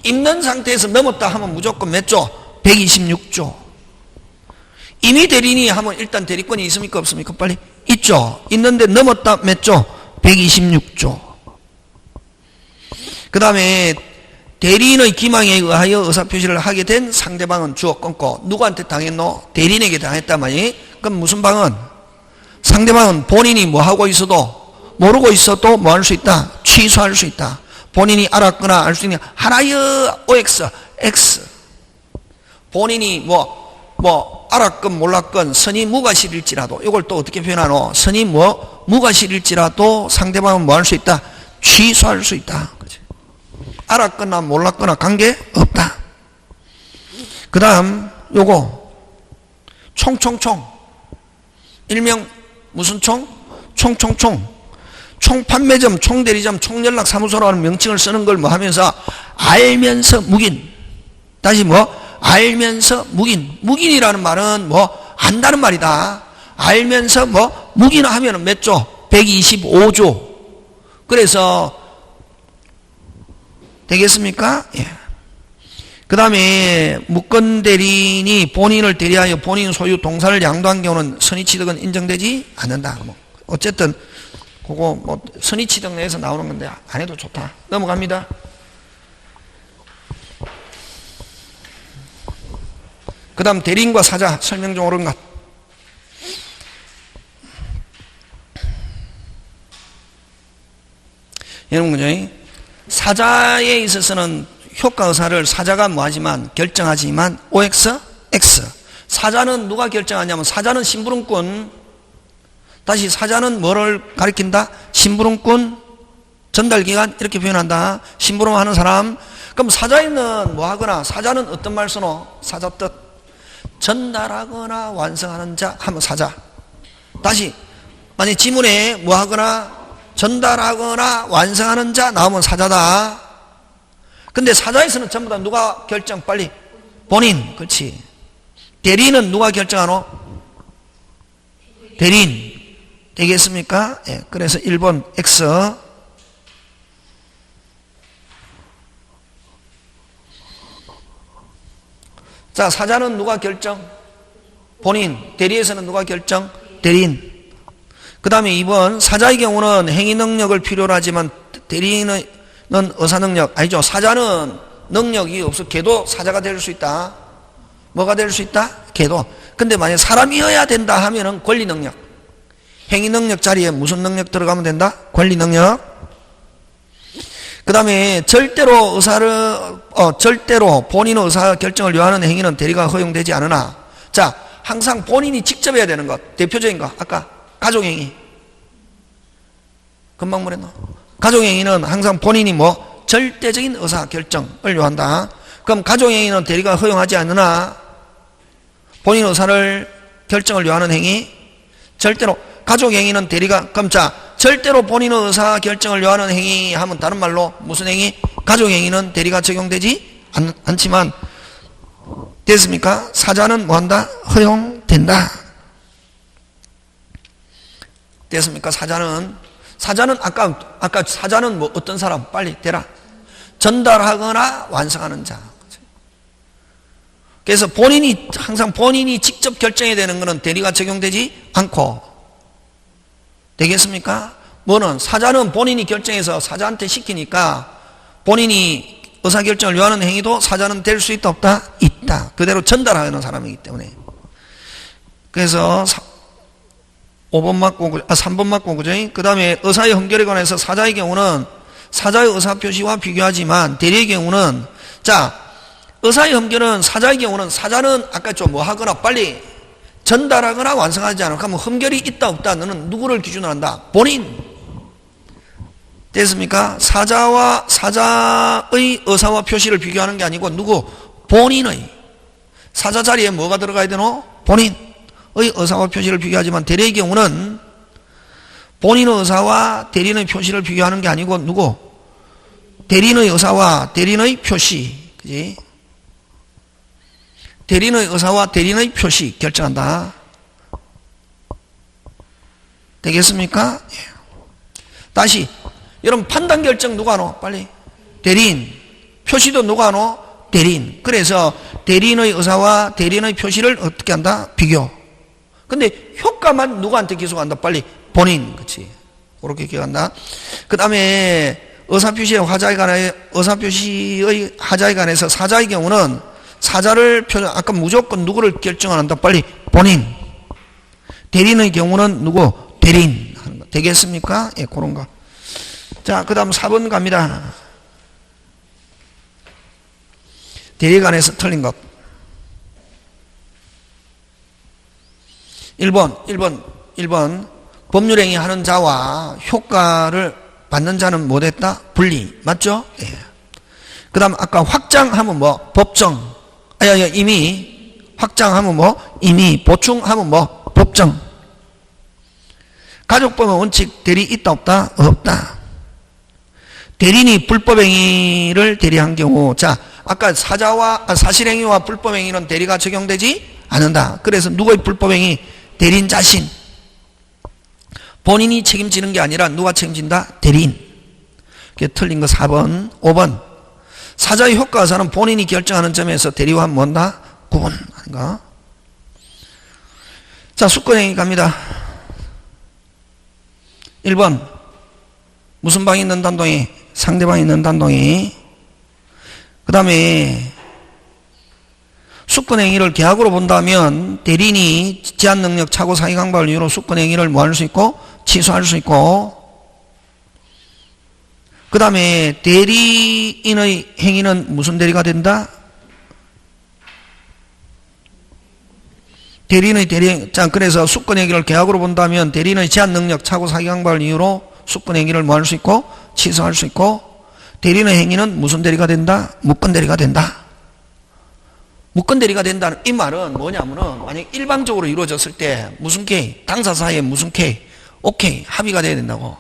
있는 상태에서 넘었다 하면 무조건 몇 조? 126조. 임의 대리인이 하면 일단 대리권이 있습니까 없습니까? 빨리 있죠. 있는데 넘었다 몇 조? 126조. 그 다음에 대리인의 기망에 의하여 의사표시를 하게 된 상대방은 주어 끊고 누구한테 당했노? 대리인에게 당했단 말이. 그럼 무슨 방은? 상대방은 본인이 뭐 하고 있어도 모르고 있어도 뭐 할 수 있다? 취소할 수 있다. 본인이 알았거나 알 수 있는 하나여 OX, X. 본인이 뭐 알았건 몰랐건 선이 무과실일지라도 이걸 또 어떻게 표현하노? 선이 무과실일지라도 상대방은 뭐 할 수 있다? 취소할 수 있다. 그치? 알았거나 몰랐거나 관계없다. 그 다음 요거 총총총 일명 무슨 총? 총판매점, 총대리점, 총연락사무소라는 명칭을 쓰는 걸 뭐 하면서 알면서 묵인. 다시 알면서 묵인. 묵인이라는 말은 안다는 말이다. 알면서 묵인하면은 몇 조? 125조. 그래서 되겠습니까? 예. 그 다음에 묵건 대리인이 본인을 대리하여 본인 소유 동사를 양도한 경우는 선의취득은 인정되지 않는다. 어쨌든 그거 선의취득 내에서 나오는 건데 안 해도 좋다. 넘어갑니다. 그 다음 대리인과 사자 설명 중 옳은 것. 여러분 그죠? 사자에 있어서는 효과의사를 사자가 뭐하지만 결정하지만 OX, X. 사자는 누가 결정하냐면 사자는 심부름꾼. 다시 사자는 뭐를 가리킨다? 심부름꾼, 전달기관 이렇게 표현한다. 심부름하는 사람. 그럼 사자에는 뭐하거나 사자는 어떤 말 쓰노? 사자 뜻. 전달하거나 완성하는 자 하면 사자. 다시 만약 지문에 뭐하거나 전달하거나 완성하는 자 나오면 사자다. 근데 사자에서는 전부 다 누가 결정? 빨리 본인. 그렇지. 대리인은 누가 결정하노? 대리인. 되겠습니까? 예. 그래서 1번 X. 자, 사자는 누가 결정? 본인. 대리에서는 누가 결정? 대리인. 그 다음에 2번 사자의 경우는 행위 능력을 필요로 하지만 대리인은 의사 능력 아니죠. 사자는 능력이 없어. 걔도 사자가 될 수 있다. 뭐가 될 수 있다? 걔도. 근데 만약 사람이어야 된다 하면은 권리 능력. 행위 능력 자리에 무슨 능력 들어가면 된다? 권리 능력. 그 다음에 절대로 본인의 의사 결정을 요하는 행위는 대리가 허용되지 않으나, 자, 항상 본인이 직접 해야 되는 것. 대표적인 거. 아까 가족행위. 금방 뭐랬노? 가족행위는 항상 본인이 절대적인 의사 결정을 요한다. 그럼 가족행위는 대리가 허용하지 않으나, 본인 의사를 결정을 요하는 행위. 절대로 가족행위는 대리가, 그럼 자, 절대로 본인의 의사 결정을 요하는 행위 하면 다른 말로 무슨 행위? 가족행위는 대리가 적용되지 않지만, 됐습니까? 사자는 뭐한다? 허용된다. 됐습니까? 사자는 아까 사자는 어떤 사람? 빨리 대라. 전달하거나 완성하는 자. 그래서 항상 본인이 직접 결정해야 되는 것은 대리가 적용되지 않고, 되겠습니까? 사자는 본인이 결정해서 사자한테 시키니까 본인이 의사결정을 요하는 행위도 사자는 될 수 있다 없다? 있다. 그대로 전달하는 사람이기 때문에. 그래서 3번 맞고, 그죠? 그 다음에 의사의 흠결에 관해서 사자의 경우는 사자의 의사표시와 비교하지만 대리의 경우는, 자, 의사의 흠결은 사자의 경우는 사자는 아까 좀 하거나 빨리 전달하거나 완성하지 않아. 그러면 흠결이 있다 없다 너는 누구를 기준으로 한다? 본인. 됐습니까? 사자의 의사와 표시를 비교하는 게 아니고 누구? 본인의. 사자 자리에 뭐가 들어가야 되노? 본인의 의사와 표시를 비교하지만 대리의 경우는 본인의 의사와 대리인의 표시를 비교하는 게 아니고 누구? 대리인의 의사와 대리인의 표시. 그지? 대리인의 의사와 대리인의 표시 결정한다. 되겠습니까? 예. 다시 여러분 판단 결정 누가 하노? 빨리. 대리인. 표시도 누가 하노? 대리인. 그래서 대리인의 의사와 대리인의 표시를 어떻게 한다? 비교. 근데 효과만 누구한테 기소한다? 빨리. 본인. 그치. 그렇게 기억한다. 그 다음에 의사표시의 하자에 관해서 사자의 경우는 사자를 아까 무조건 누구를 결정한다? 빨리. 본인. 대리인의 경우는 누구? 대리인. 하는 거. 되겠습니까? 예, 그런 거. 자, 그 다음 4번 갑니다. 대리에 관해서 틀린 것. 1번. 법률행위 하는 자와 효과를 받는 자는 못했다? 분리. 맞죠? 예. 그 다음 아까 확장하면 뭐? 법정. 이미. 확장하면 뭐? 이미. 보충하면 뭐? 법정. 가족법은 원칙 대리 있다 없다? 없다. 대리인이 불법행위를 대리한 경우, 자, 아까 사실행위와 불법행위는 대리가 적용되지 않는다. 그래서 누구의 불법행위? 대리인 자신. 본인이 책임지는 게 아니라 누가 책임진다? 대리인. 그게 틀린 거 4번. 5번. 사자의 효과사는 본인이 결정하는 점에서 대리와 뭔다? 구분하는 거. 자, 수권행위 갑니다. 1번. 무슨 방이 있는 단동이? 상대방이 있는 단동이. 그 다음에 수권행위를 계약으로 본다면 대리인이 제한능력 착오 사기강박을 이유로 수권행위를 뭐 할 수 있고? 취소할 수 있고. 그 다음에 대리인의 행위는 무슨 대리가 된다? 자, 그래서 수권행위를 계약으로 본다면 대리인의 제한능력 착오 사기강박을 이유로 수권행위를 뭐 할 수 있고? 취소할 수 있고. 대리인의 행위는 무슨 대리가 된다? 무권대리가 된다. 무권대리가 된다는 이 말은 뭐냐면은 만약 일방적으로 이루어졌을 때 무슨 K? 당사 사이에 무슨 K? 오케이. 합의가 돼야 된다고.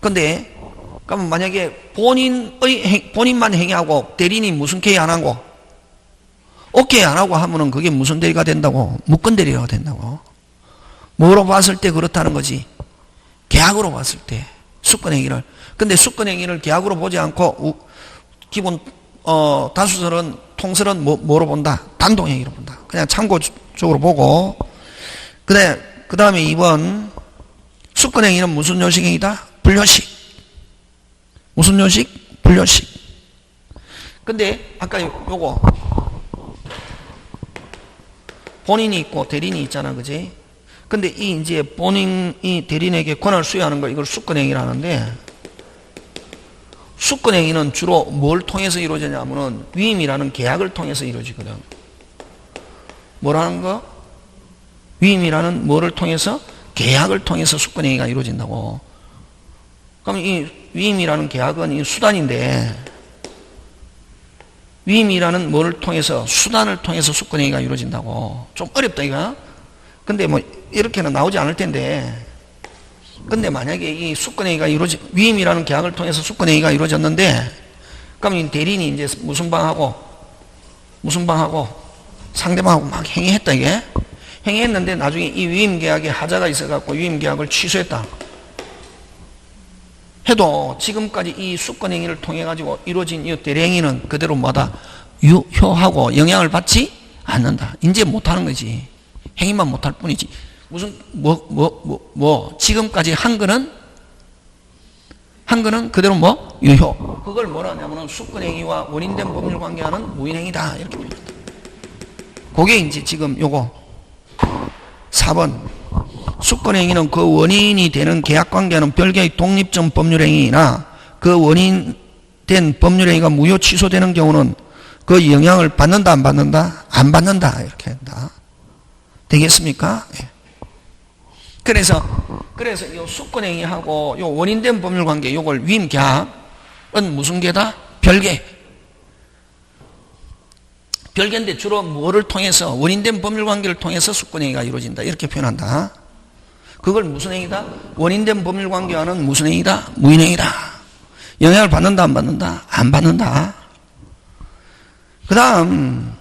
근데 그러면 만약에 본인만 행위하고 대리인이 무슨 K 안 하고 오케이 안 하고 하면은 그게 무슨 대리가 된다고? 무권대리가 된다고. 뭐로 봤을 때 그렇다는 거지? 계약으로 봤을 때 수권행위를. 근데 수권행위를 계약으로 보지 않고 기본 다수설은 통설은 뭐로 본다? 단독행위로 본다. 그냥 참고적으로 보고. 그 다음에 2번. 수권행위는 무슨 요식행위다? 불요식. 무슨 요식? 불요식. 근데 아까 요거 본인이 있고 대리인이 있잖아, 그지? 근데 이제 본인이 대리인에게 권한을 수여하는 걸 이걸 수권행위를 하는데, 수권행위는 주로 뭘 통해서 이루어지냐면은 위임이라는 계약을 통해서 이루어지거든. 뭐라는 거? 위임이라는 뭐를 통해서? 계약을 통해서 수권행위가 이루어진다고. 그럼 이 위임이라는 계약은 이 수단인데, 위임이라는 뭐를 통해서? 수단을 통해서 수권행위가 이루어진다고. 좀 어렵다 이거. 근데 뭐 이렇게는 나오지 않을 텐데, 근데 만약에 이 수권행위가 위임이라는 계약을 통해서 수권행위가 이루어졌는데, 그럼 이 대리인이 이제 무슨 방하고 상대방하고 막 행위했다 이게. 행위했는데 나중에 이 위임 계약에 하자가 있어갖고 위임 계약을 취소했다 해도 지금까지 이 수권행위를 통해가지고 이루어진 이 대리행위는 그대로 뭐다? 유효하고 영향을 받지 않는다. 이제 못하는 거지. 행위만 못할 뿐이지. 무슨 지금까지 한 거는 그대로 뭐 유효. 그걸 뭐라 하냐면은 수권행위와 원인된 법률관계와는 무인행위다 이렇게 표현한다. 그게 이제 지금 요거 4번. 수권행위는 그 원인이 되는 계약관계는 별개의 독립적 법률행위나 그 원인된 법률행위가 무효 취소되는 경우는 그 영향을 받는다 안 받는다? 안 받는다 이렇게 한다. 되겠습니까? 예. 그래서 이 수권행위하고 요 원인된 법률관계 요걸 위임계약은 무슨 계다? 별개. 별개인데 주로 뭐를 통해서? 원인된 법률관계를 통해서 수권행위가 이루어진다 이렇게 표현한다. 그걸 무슨 행위다? 원인된 법률관계와는 무슨 행위다? 무인행위다. 영향을 받는다 안 받는다? 안 받는다. 그 다음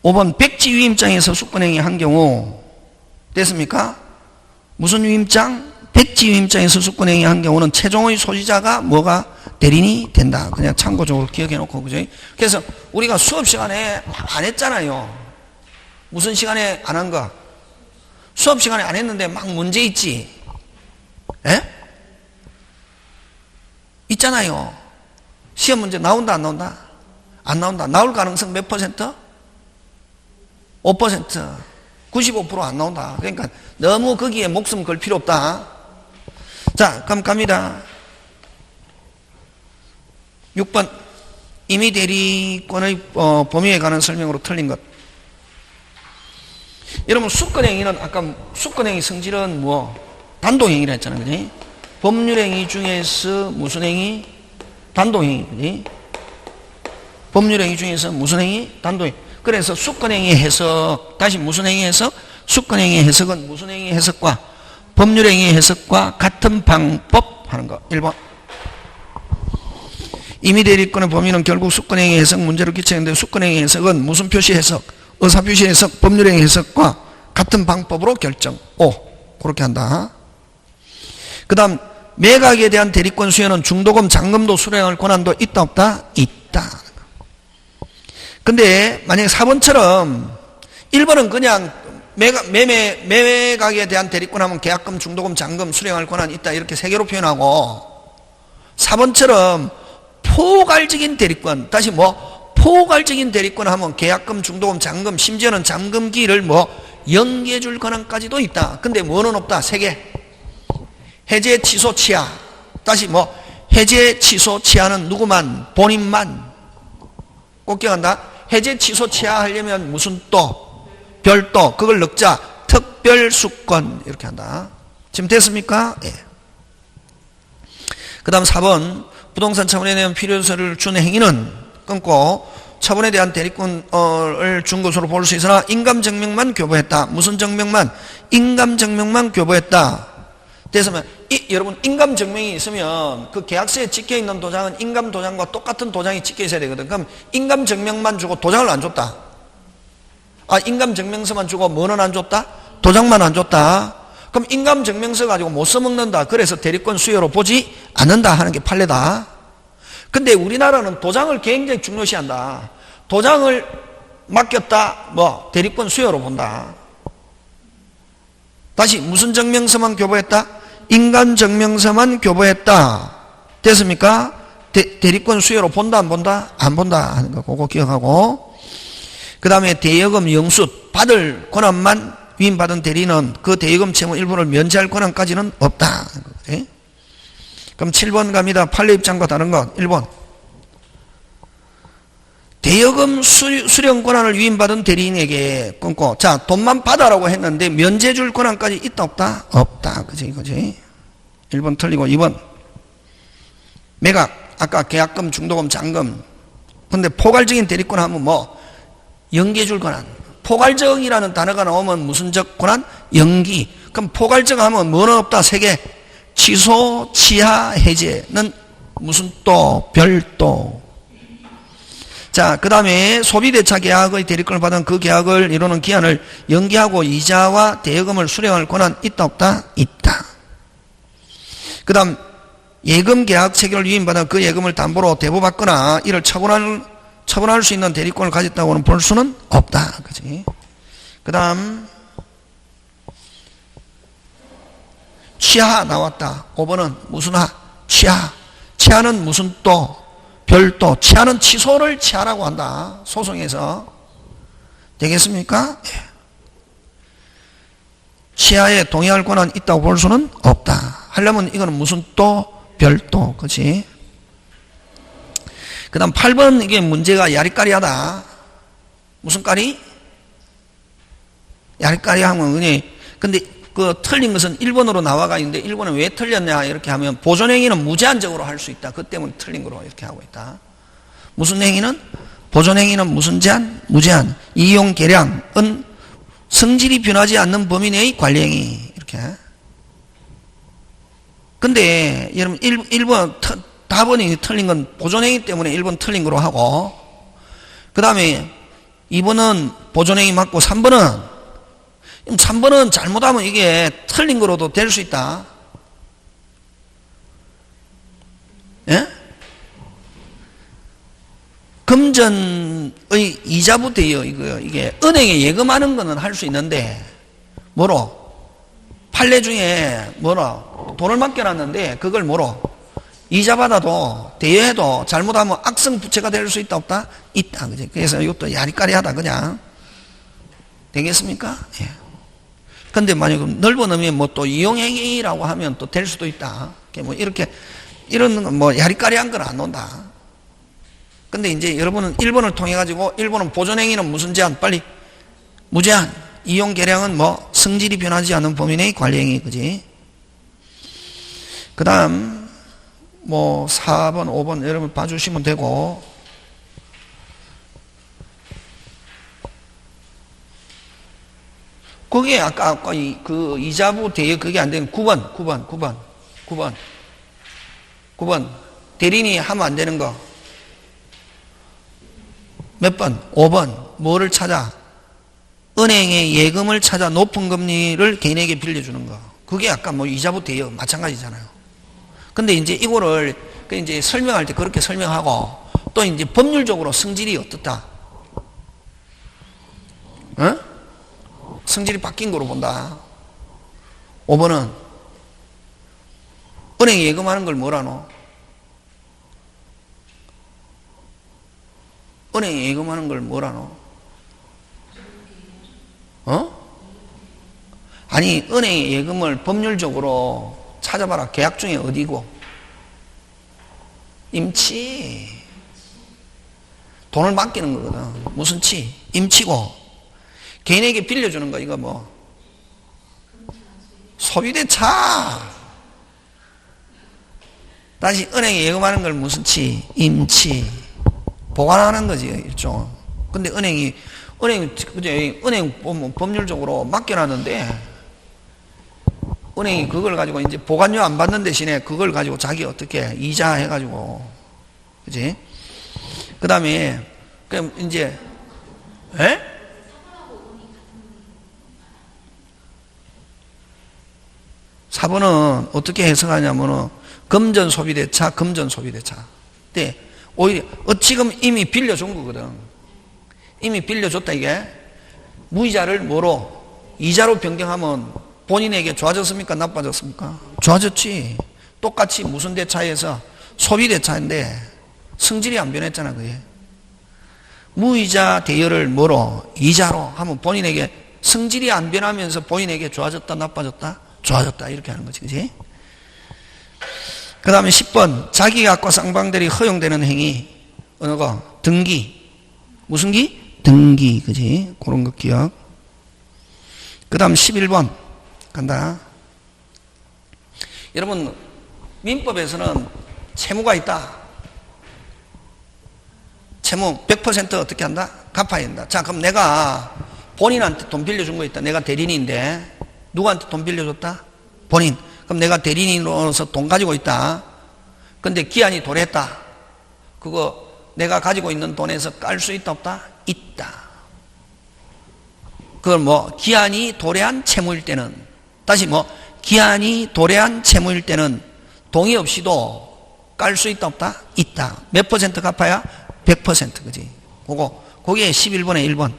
5번 백지위임장에서 수권행위 한 경우 됐습니까? 무슨 위임장? 백지 위임장에서 수권행위 한 경우는 최종의 소지자가 뭐가 대리인이 된다. 그냥 참고적으로 기억해 놓고, 그죠? 그래서 우리가 수업 시간에 안 했잖아요. 무슨 시간에 안 한 거? 수업 시간에 안 했는데 막 문제 있지? 예? 있잖아요. 시험 문제 나온다, 안 나온다? 안 나온다. 나올 가능성 몇 퍼센트? 5%. 95% 안 나온다. 그러니까 너무 거기에 목숨 걸 필요 없다. 자, 그럼 갑니다. 6번. 임의 대리권의 범위에 관한 설명으로 틀린 것. 여러분, 수권행위는 아까 수권행위 성질은 뭐? 단독행위라 했잖아요. 그지? 법률행위 중에서 무슨 행위? 단독행위. 그지? 법률행위 중에서 무슨 행위? 단독행위. 그래서 수권행위 해석, 다시 무슨 행위 해석? 수권행위 해석은 무슨 행위 해석과 법률행위 해석과 같은 방법 하는 거. 1번. 임의대리권의 범위는 결국 수권행위 해석 문제로 끼치는데 수권행위 해석은 무슨 표시 해석? 의사표시 해석, 법률행위 해석과 같은 방법으로 결정. 5. 그렇게 한다. 그 다음, 매각에 대한 대리권 수여는 중도금, 잔금도 수령할 권한도 있다, 없다? 있다. 근데 만약에 4번처럼 1번은 그냥 매각에 대한 대리권 하면 계약금, 중도금, 잔금 수령할 권한이 있다 이렇게 세 개로 표현하고 4번처럼 포괄적인 대리권, 다시 뭐 포괄적인 대리권 하면 계약금, 중도금, 잔금, 심지어는 잔금기를 뭐 연기해 줄 권한까지도 있다. 근데 뭐는 없다? 세 개. 해제, 취소, 취하. 다시 뭐 해제, 취소, 취하는 누구만? 본인만. 꼭 기억한다. 해제, 취소, 취하하려면 무슨 또? 별도. 그걸 넣자. 특별수권. 이렇게 한다. 지금 됐습니까? 예. 그 다음 4번. 부동산 처분에 대한 필요서를 준 행위는 끊고 처분에 대한 대리권을 준 것으로 볼 수 있으나 인감증명만 교부했다. 무슨 증명만? 인감증명만 교부했다. 그래서 여러분 인감증명이 있으면 그 계약서에 찍혀있는 도장은 인감도장과 똑같은 도장이 찍혀 있어야 되거든. 그럼 인감증명만 주고 도장을 안 줬다. 아, 인감증명서만 주고 뭐는 안 줬다? 도장만 안 줬다. 그럼 인감증명서 가지고 못 써먹는다. 그래서 대리권 수여로 보지 않는다 하는 게 판례다. 근데 우리나라는 도장을 굉장히 중요시한다. 도장을 맡겼다, 뭐 대리권 수여로 본다. 다시 무슨 증명서만 교부했다? 인감증명서만 교부했다. 됐습니까? 대리권 수여로 본다, 안 본다? 안 본다 하는 거 그거 기억하고, 그 다음에 대여금 영수 받을 권한만 위임받은 대리는 그 대여금 채무 일부를 면제할 권한까지는 없다. 그래? 그럼 7번 갑니다. 판례 입장과 다른 것. 1번. 대여금 수령 권한을 위임받은 대리인에게 끊고, 자, 돈만 받아라고 했는데 면제 줄 권한까지 있다, 없다? 없다. 그지, 그지? 1번 틀리고 2번. 매각, 아까 계약금, 중도금, 잔금. 근데 포괄적인 대리권 하면 뭐? 연기해 줄 권한. 포괄적이라는 단어가 나오면 무슨 적 권한? 연기. 그럼 포괄적 하면 뭐는 없다? 세 개. 취소, 취하, 해제는 무슨 또? 별도. 자, 그 다음에 소비대차 계약의 대리권을 받은 그 계약을 이루는 기한을 연기하고 이자와 대여금을 수령할 권한 있다, 없다? 있다. 그 다음 예금 계약 체결을 위임받은 그 예금을 담보로 대부받거나 이를 처분할 수 있는 대리권을 가졌다고는 볼 수는 없다. 그지? 그 다음 취하 나왔다. 5번은 무슨 하? 취하. 취하는 무슨 또? 별도. 취하는 취소를 취하라고 한다. 소송에서. 되겠습니까? 예. 취하에 동의할 권한 있다고 볼 수는 없다. 하려면 이거는 무슨 또? 별도. 그치? 그 다음 8번 이게 문제가 야리까리하다. 무슨 까리? 야리까리 하면 근데 그 틀린 것은 1번으로 나와가 있는데 1번은 왜 틀렸냐 이렇게 하면 보존행위는 무제한적으로 할 수 있다. 그 때문에 틀린 거로 이렇게 하고 있다. 무슨 행위는? 보존행위는 무슨 제한? 무제한. 이용 계량은 성질이 변하지 않는 범위 내의 관리행위. 이렇게. 근데 여러분 1번 답변이 틀린 건 보존행위 때문에 1번 틀린 거로 하고, 그 다음에 2번은 보존행위 맞고 3번은 3번은 잘못하면 이게 틀린 거로도 될 수 있다. 예? 금전의 이자부 대여, 이게 은행에 예금하는 거는 할 수 있는데, 뭐로? 판례 중에 뭐로? 돈을 맡겨놨는데, 그걸 뭐로? 이자 받아도, 대여해도 잘못하면 악성 부채가 될 수 있다, 없다? 있다. 그지? 그래서 이것도 야리까리하다, 그냥. 되겠습니까? 예. 근데 만약에 넓은 의미에 뭐 또 이용행위라고 하면 또 될 수도 있다. 뭐 이렇게, 이런 건 뭐 야리까리한 건 안 논다. 근데 이제 여러분은 1번을 통해가지고 1번은 보존행위는 무슨 제한? 빨리. 무제한. 이용 계량은 뭐 성질이 변하지 않는 범위 내의 관리행위, 그지? 그 다음, 뭐 4번, 5번 여러분 봐주시면 되고, 그게 아까 그 이자부 대여 그게 안 되는 9번. 대리인이 하면 안 되는 거. 몇 번? 5번. 뭐를 찾아? 은행의 예금을 찾아 높은 금리를 개인에게 빌려주는 거. 그게 아까 뭐 이자부 대여 마찬가지잖아요. 근데 이제 이거를 이제 설명할 때 그렇게 설명하고 또 이제 법률적으로 성질이 어떻다? 어? 성질이 바뀐 거로 본다. 5번은 은행에 예금하는 걸 뭐라노? 은행에 예금하는 걸 뭐라노? 아니, 은행에 예금을 법률적으로 찾아봐라. 계약 중에 어디고? 임치. 돈을 맡기는 거거든. 무슨 치? 임치고. 개인에게 빌려주는 거, 이거 뭐? 소비대차. 다시 은행에 예금하는 걸 무슨 치? 임치. 보관하는 거지, 일종. 근데 은행 법률적으로 맡겨놨는데, 은행이 그걸 가지고 이제 보관료 안 받는 대신에 그걸 가지고 자기 어떻게 이자 해가지고, 그지? 그 다음에, 그럼 이제, 에? 사번은 어떻게 해석하냐면은, 금전소비대차. 근데, 오히려, 지금 이미 빌려준 거거든. 이미 빌려줬다, 이게. 무이자를 뭐로? 이자로 변경하면 본인에게 좋아졌습니까? 나빠졌습니까? 좋아졌지. 똑같이 무슨 대차에서 소비대차인데 성질이 안 변했잖아, 그게. 무이자 대여를 뭐로? 이자로 하면 본인에게 성질이 안 변하면서 본인에게 좋아졌다, 나빠졌다? 좋아졌다. 이렇게 하는 거지, 그지? 그 다음에 10번. 자기계약과 쌍방들이 허용되는 행위. 어느 거? 등기. 무슨 기? 등기. 그지? 그런 거 기억. 그 다음 11번. 간다. 여러분, 민법에서는 채무가 있다. 채무 100% 어떻게 한다? 갚아야 된다. 자, 그럼 내가 본인한테 돈 빌려준 거 있다. 내가 대리인인데 누구한테 돈 빌려줬다? 본인. 그럼 내가 대리인으로서 돈 가지고 있다. 근데 기한이 도래했다. 그거 내가 가지고 있는 돈에서 깔 수 있다, 없다? 있다. 그걸 뭐 기한이 도래한 채무일 때는, 다시 뭐 기한이 도래한 채무일 때는 동의 없이도 깔 수 있다, 없다? 있다. 몇 퍼센트 갚아야? 100%. 그지? 그게 11번의 1번.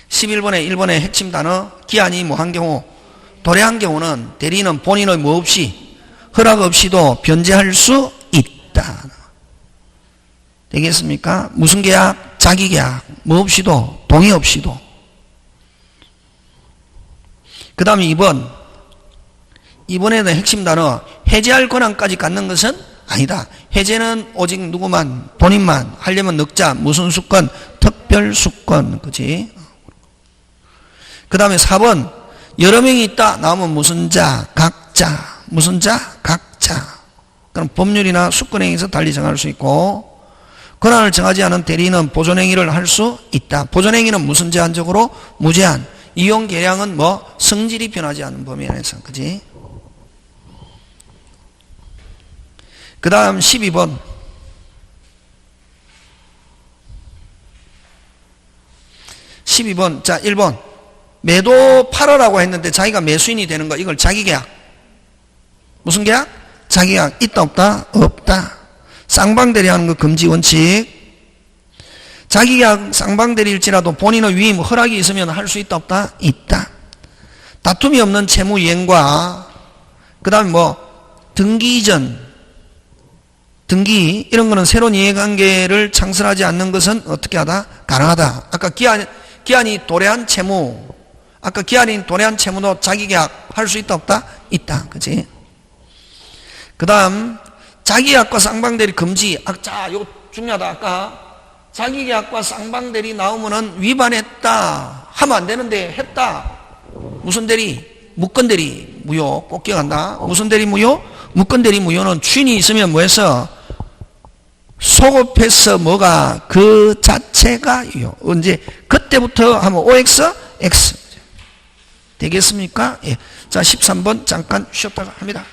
11번의 1번의 핵심 단어, 기한이 뭐 한 경우, 도래한 경우는 대리인은 본인의 뭐 없이, 허락 없이도 변제할 수 있다. 되겠습니까? 무슨 계약? 자기 계약. 뭐 없이도, 동의 없이도. 그 다음에 2번. 2번에는 핵심 단어, 해제할 권한까지 갖는 것은 아니다. 해제는 오직 누구만, 본인만 하려면 넉자, 무슨 수권, 특별 수권. 그치? 그 다음에 4번. 여러 명이 있다. 나오면 무슨 자, 각자. 무슨 자, 각자. 그럼 법률이나 수권행위에서 달리 정할 수 있고, 권한을 정하지 않은 대리인은 보존행위를 할 수 있다. 보존행위는 무슨 제한적으로? 무제한. 이용 계량은 뭐? 성질이 변하지 않는 범위 안에서. 그지? 그 다음 12번. 12번. 자, 1번. 매도 팔아라고 했는데 자기가 매수인이 되는 거, 이걸 자기계약. 무슨 계약? 자기계약. 있다 없다? 없다. 쌍방대리 하는 거 금지 원칙. 자기계약 쌍방대리일지라도 본인의 위임 허락이 있으면 할 수 있다 없다? 있다. 다툼이 없는 채무 이행과 그 다음에 뭐 등기 이전, 등기 이런 거는 새로운 이해관계를 창설하지 않는 것은 어떻게 하다? 가능하다. 아까 기한이 도래한 채무, 아까 기한이 도래한 채무도 자기계약 할 수 있다 없다? 있다. 그치? 그 다음 자기계약과 쌍방대리 금지. 자, 이거 중요하다. 아까 자기계약과 쌍방대리 나오면은 위반했다 하면 안 되는데 했다. 무슨 대리? 무건대리 무효. 꼭 기억한다. 무슨 대리 무효? 무건대리 무효는 주인이 있으면 뭐해서 소급해서 뭐가 그 자체가 유효. 언제? 그때부터 하면 OX, X 되겠습니까? 예. 자, 13번 잠깐 쉬었다가 합니다.